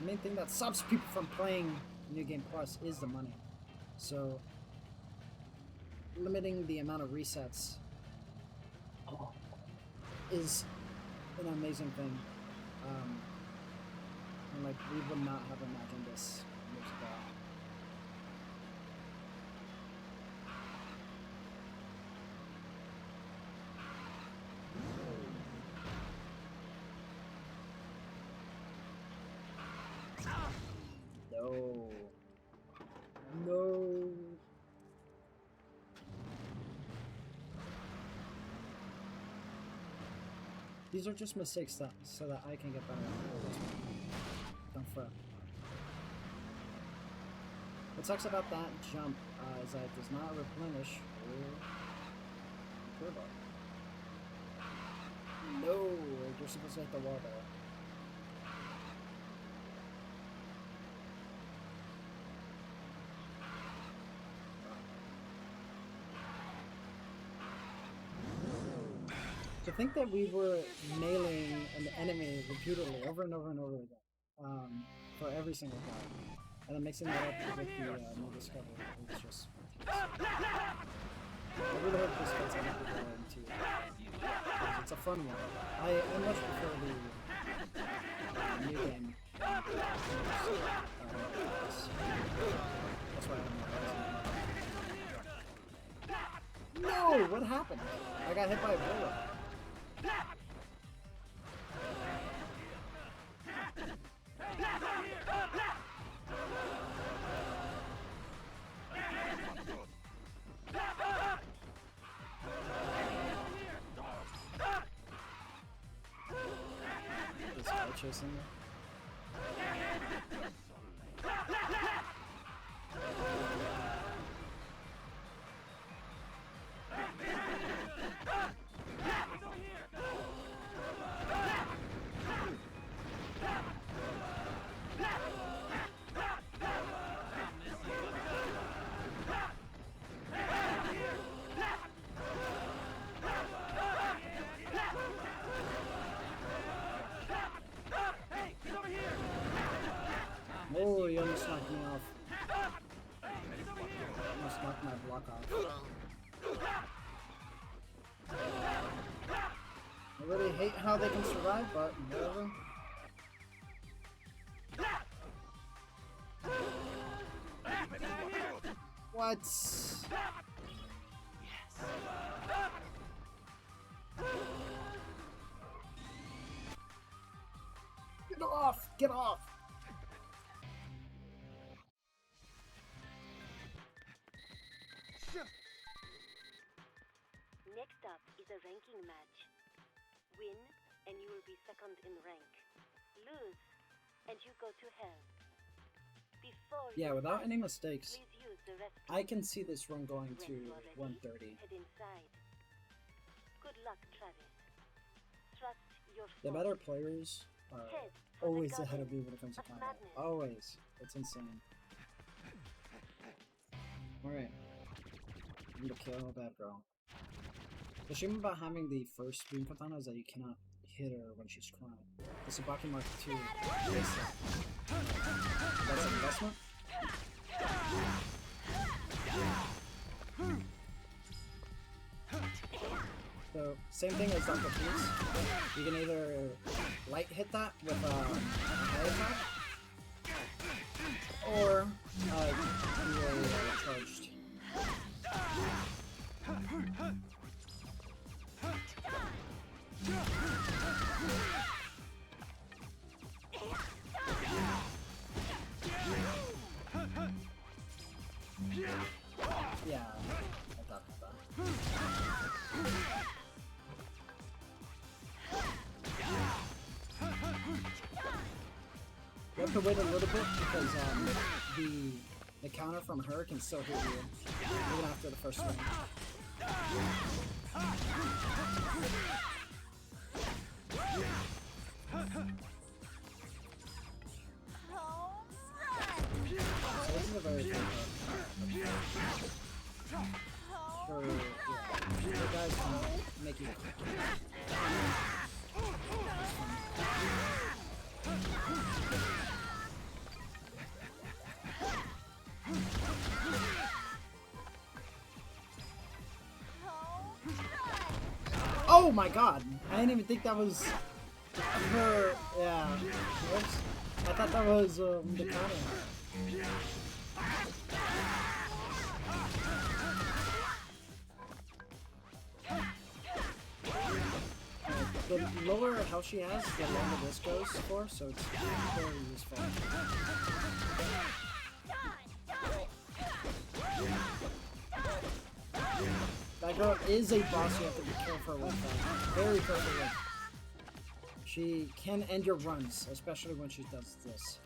the main thing that stops people from playing New Game Plus is the money. So limiting the amount of resets is an amazing thing. And like, we would not have imagined this years ago. No. No. These are just mistakes that, so that I can get better. Don't fret. What sucks about that jump is that it does not replenish or turbo. No, you're supposed to hit the wall there. To think that we were nailing an enemy repeatedly over and over and over again for every single guy, and then mixing that up with the new discovery is just fantastic. I really hope this gets other people into because it's a fun one. I much prefer the new game. That's why I'm No! What happened? I got hit by a bullet. This guy chasing me. Oh, you almost knocked me off. Almost knocked my block off. I really hate how they can survive, but whatever. What? Yes. Get off! Get off! Next up is a ranking match. Win, and you will be second in rank. Lose, and you go to hell. Before Yeah, you without fight, any mistakes, please use the restroom. I can see this run going When to you are ready, 130. head inside. Good luck, Travis. Trust your The soul. better players are Head for the always ahead of goddess me when it comes to of combat. madness. Always. It's insane. Alright. I'm gonna kill that girl. The shame about having the first Boom Katana is that you cannot hit her when she's crying. The Sabaki Mark II is that's an investment? So, same thing as Dr. Peace. You can either light hit that with a high attack, or do a charged. Yeah, I thought that. You have to wait a little bit because the counter from her can still hit you even after the first swing. So this is a very fun part. For, yeah, you guys can make you. Oh my god! I didn't even think that was her. Yeah. Whoops. I thought that was the counter. The lower health she has, the longer this goes for, so it's very useful. That girl is a boss you have to be careful with. Very careful with. She can end your runs, especially when she does this.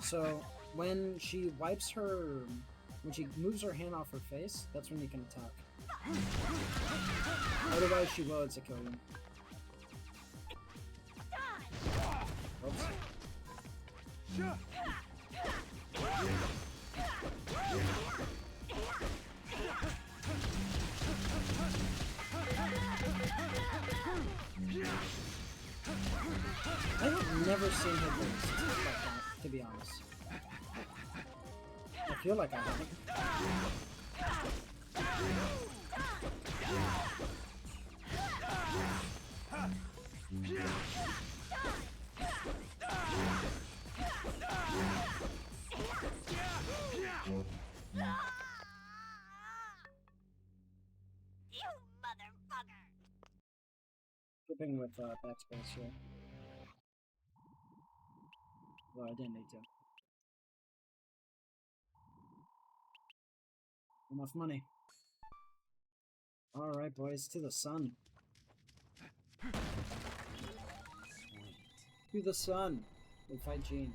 So when she wipes her, when she moves her hand off her face, that's when you can attack. Otherwise, she will to kill you. Oops. I have never seen her do like that, to be honest. I feel like I haven't. You motherfucker! Flipping with backspace here. Well, I didn't need to. Enough money. Alright, boys, to the sun. To the sun. We fight Jean.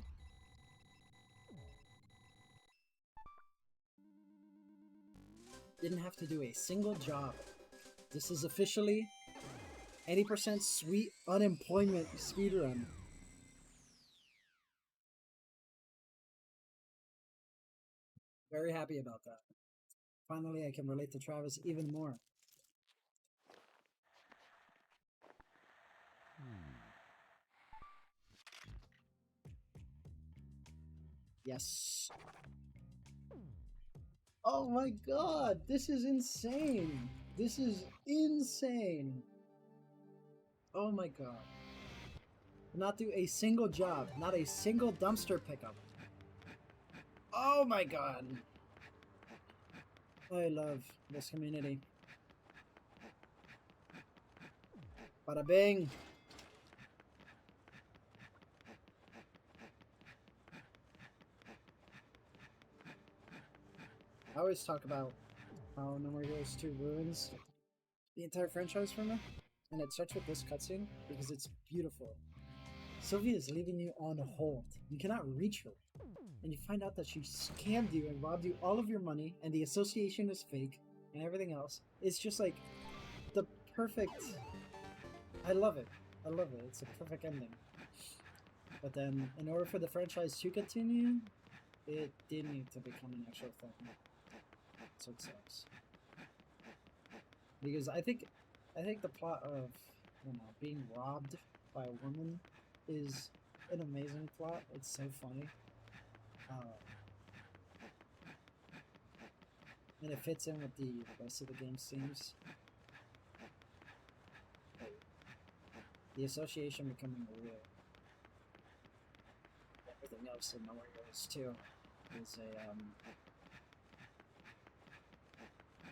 Didn't have to do a single job. This is officially 80% sweet unemployment speedrun. Very happy about that. Finally, I can relate to Travis even more. Yes. Oh my god, this is insane. This is insane. Oh my god. Not do a single job, not a single dumpster pickup. Oh my god. I love this community. Bada bing. I always talk about how No More Heroes 2 ruins the entire franchise for me, and it starts with this cutscene because it's beautiful. Sylvia is leaving you on hold. You cannot reach her. and you find out that she scammed you and robbed you all of your money, and the association is fake, and everything else. It's just like the perfect. I love it. I love it. It's a perfect ending. But then, in order for the franchise to continue, it did need to become an actual thing. So it sucks. Because I think the plot of, you know, being robbed by a woman is an amazing plot. It's so funny. And it fits in with the rest of the game's themes. The association becoming real. Everything else in No More Heroes 2 is a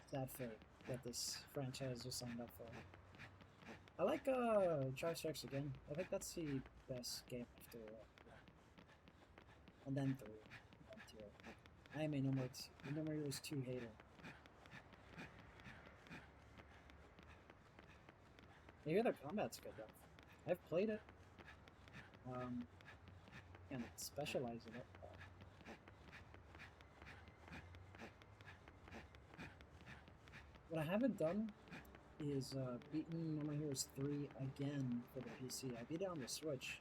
sad fate that this franchise was signed up for. I like Try Strikes Again. I think that's the best game after and then 3. And 2. I am a No More Heroes 2 hater. Maybe the combat's good though. I've played it. And specialize in it. What I haven't done is beaten No More Heroes 3 again for the PC. I beat it on the Switch,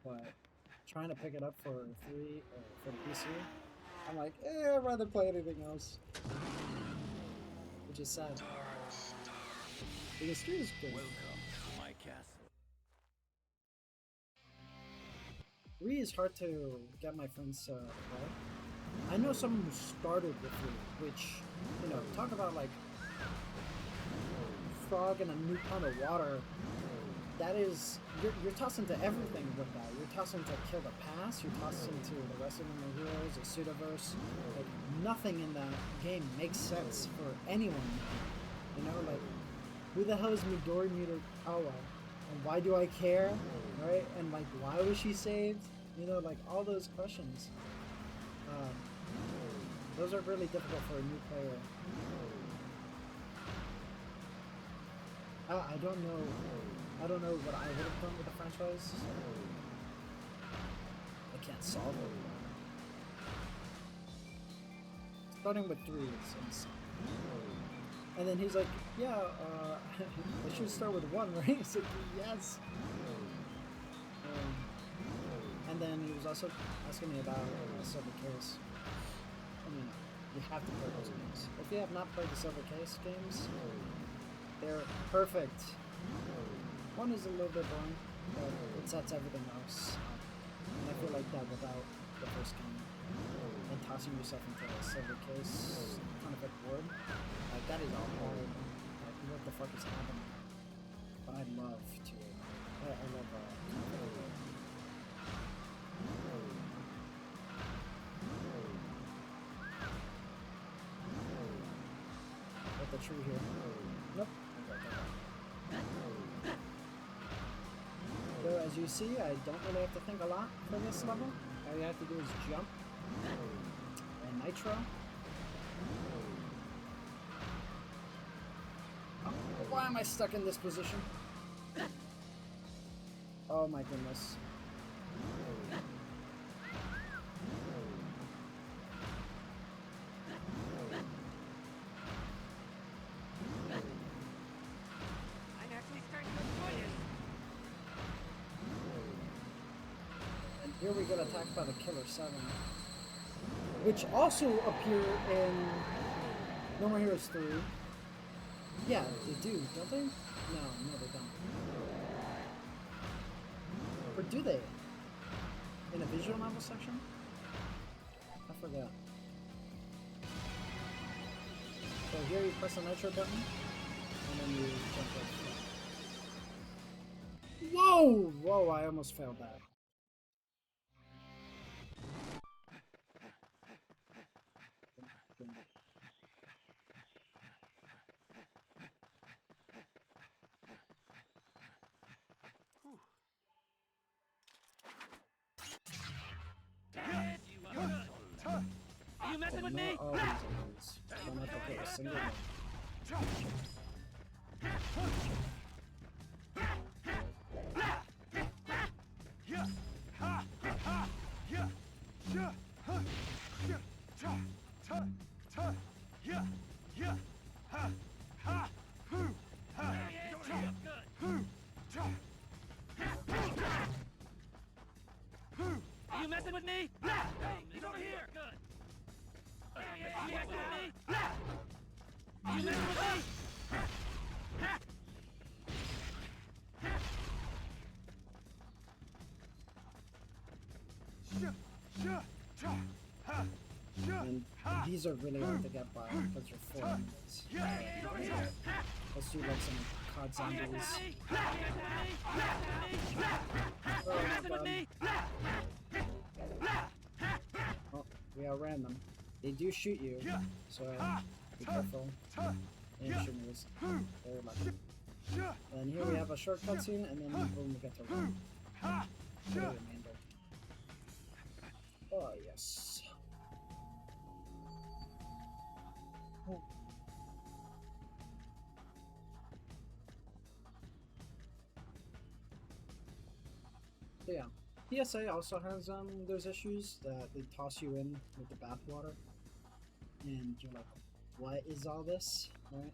but trying to pick it up for 3 for the PC, I'm like, I'd rather play anything else, which is sad. Because 3 is good. Welcome to my castle. 3 is hard to get my friends to play. I know someone who started with 3, which, you know, talk about like frog in a new pound of water. That is, you're tossed into everything with that. You're tossed into Kill the Past, you're tossed into the rest of the heroes, the Pseudoverse. Like, nothing in that game makes sense for anyone. You know, like, who the hell is Midori Mutakawa? And why do I care? Right? And like, why was she saved? You know, like, all those questions. Those are really difficult for a new player. I don't know what I would have done with the franchise. I can't solve it. Starting with 3 is insane. And then he's like, yeah, I should start with 1, right? He's like, yes. And then he was also asking me about Silver Case. I mean, you have to play those games. If you have not played the Silver Case games, they're perfect. 1 is a little bit boring, but it sets everything else up. And I feel like that without the first game. And tossing yourself into a Silver Case, kind of like bored. Like, that is all hard. Like, what the fuck is happening? But I love to. I love What the tree here? Nope. So as you see, I don't really have to think a lot for this level. All you have to do is jump and nitro. Oh, why am I stuck in this position? Oh my goodness. I'm actually starting to enjoy it. And here we get attacked by the Killer 7. Which also appear in No More Heroes 3. Yeah, they do, don't they? No, they don't. Or do they? In a visual novel section? I forgot. So here you press the nitro button, and then you jump up. Whoa! Whoa, I almost failed that. Are you messing with me? Not all these enemies. Don't have to hit a single one. Yeah. Are you messing with me? Hey, he's over here. Good. Are you messing with me? Are you messing with me? And these are really hard to get by because you're 4 minutes. Let's do like some COD zombies. Oh, we outran them. They do shoot you, so be careful. And shooting was very lucky. And here we have a short cutscene, and then boom, we get to run. Oh yes. Oh. So yeah, PSA also has those issues that they toss you in with the bathwater, and you're like, what is all this, right?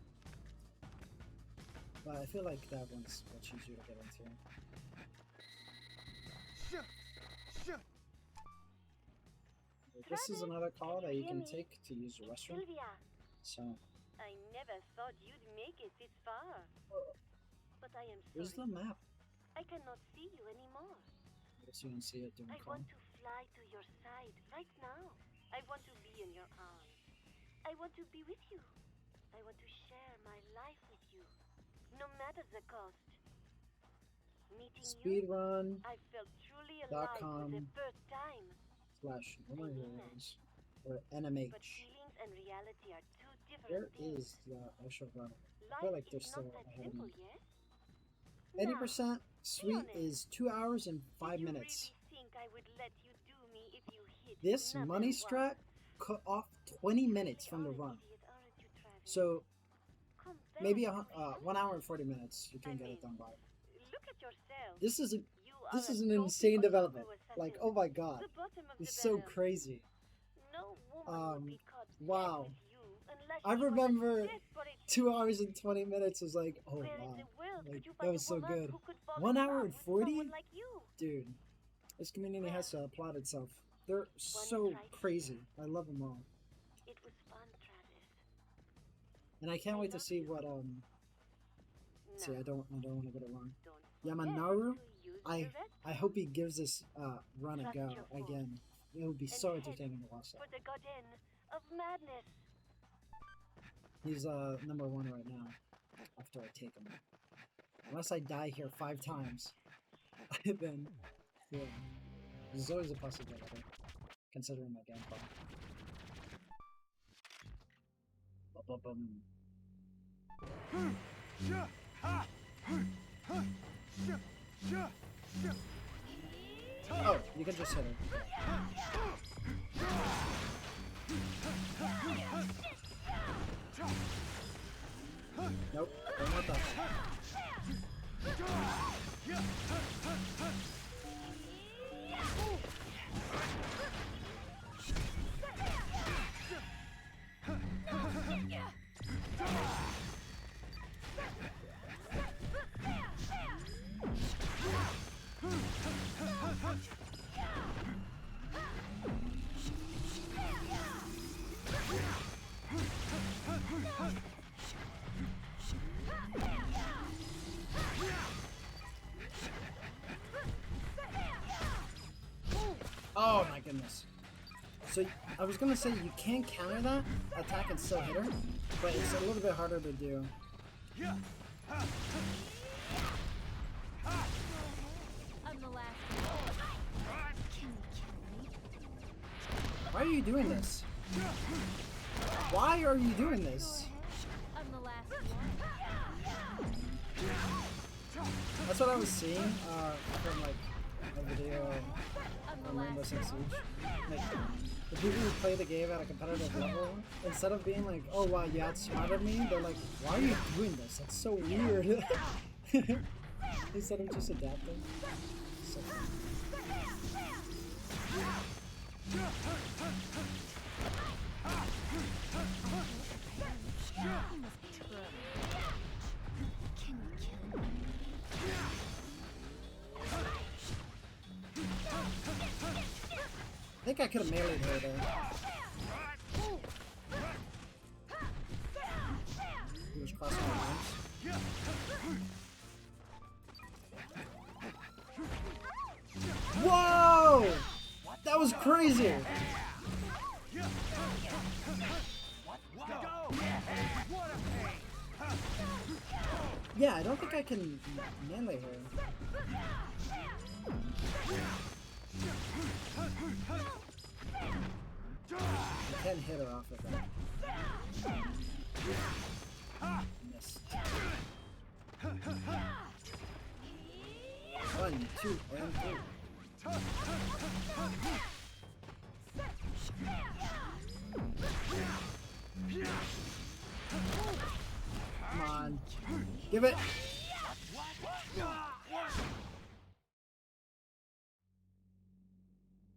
But I feel like that one's much easier to get into. This is another call that you can take to use the restroom. So I never thought you'd make it this far. But I am sorry. here's the map. I cannot see you anymore. I guess you can see it during I call. want to fly to your side right now. I want to be in your arms. I want to be with you. I want to share my life with you, no matter the cost. Meeting you, Speedrun. I felt truly alive for the first time. / or But NMH. feelings and reality are two Where different things. is the actual run? I Life feel like is they're still not that ahead of simple, me. yes? 80% sweet honest. is 2 hours and 5 Did you minutes. really think I would let you do me if you hit This number money 1? strat cut off 20 minutes from the Really are an run. idiot, aren't you, Travis? So Come back maybe to reality. 1 hour and 40 minutes you can I get mean, it done by. Look at yourself. This is You this are is a an total insane otaku development. assassin. Like, oh my god, The bottom of it's the so barrel. crazy. No woman would be caught dead Wow. with you unless I she was a remember desperate 2 hours and 20 minutes was like, oh Where in wow, the world like could you that find was a so woman good. who could fall 1 in hour love and with 40, someone like you? dude. This community has to applaud itself. They're so right crazy. I love them all, It was fun, Travis. and I can't I wait to love see you. what See, Now, I don't want to get it wrong. don't forget Yamanaru, to use I the restroom I hope he gives this run a Trust go your force. again. It would be and so head entertaining to watch for that. the garden of madness. He's number 1 right now. After I take him, unless I die here 5 times, then yeah, there's always a possibility, considering my gameplay. Ba-ba-bum. Oh, you can just hit it. Nope, don't want that. Oh my goodness. So I was gonna say you can counter that attack and still hit her, but it's a little bit harder to do. I'm the last one. Can you kill me? Why are you doing this? Why are you doing this? I'm the last one. That's what I was seeing from like a video on Rainbow Six Siege. Like the people who play the game at a competitive level, instead of being like, "Oh wow, you outsmarted me," they're like, "Why are you doing this? That's so weird." Instead of just adapting. So, think I could have meleeed her there. He was crossing my arms. Whoa! That was crazy! Yeah, I don't think I can melee her. I can hit her off of that. Missed. 1, 2, and 3. Come on. Give it!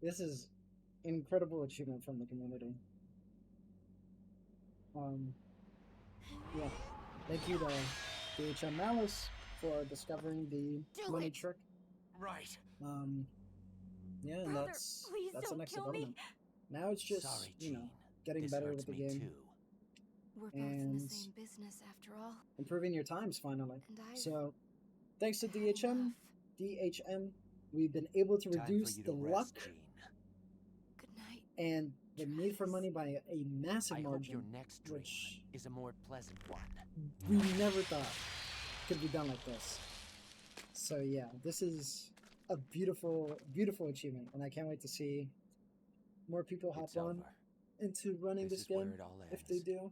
This is incredible achievement from the community. Yeah. Thank you to DHMalice for discovering the money trick. Right. Yeah, and Brother, that's please the don't next kill me. development. Now it's just, Sorry, you know, Jean. getting This better hurts with the me game, too. We're both in and the same business after all. improving your times finally. And I've So, thanks to had enough. DHM, we've been able to Time for reduce you the to luck rest, Jean. Good night. and the need for money by a massive I hope margin, your next dream which is a more pleasant one. we never thought could be done like this. So yeah, this is a beautiful, beautiful achievement, and I can't wait to see more people hop It's on over. into running This this is where game it all if they ends. do,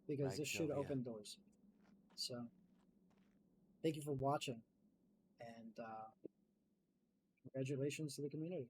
because Right, this should Sylvia? open doors. So thank you for watching, and congratulations to the community.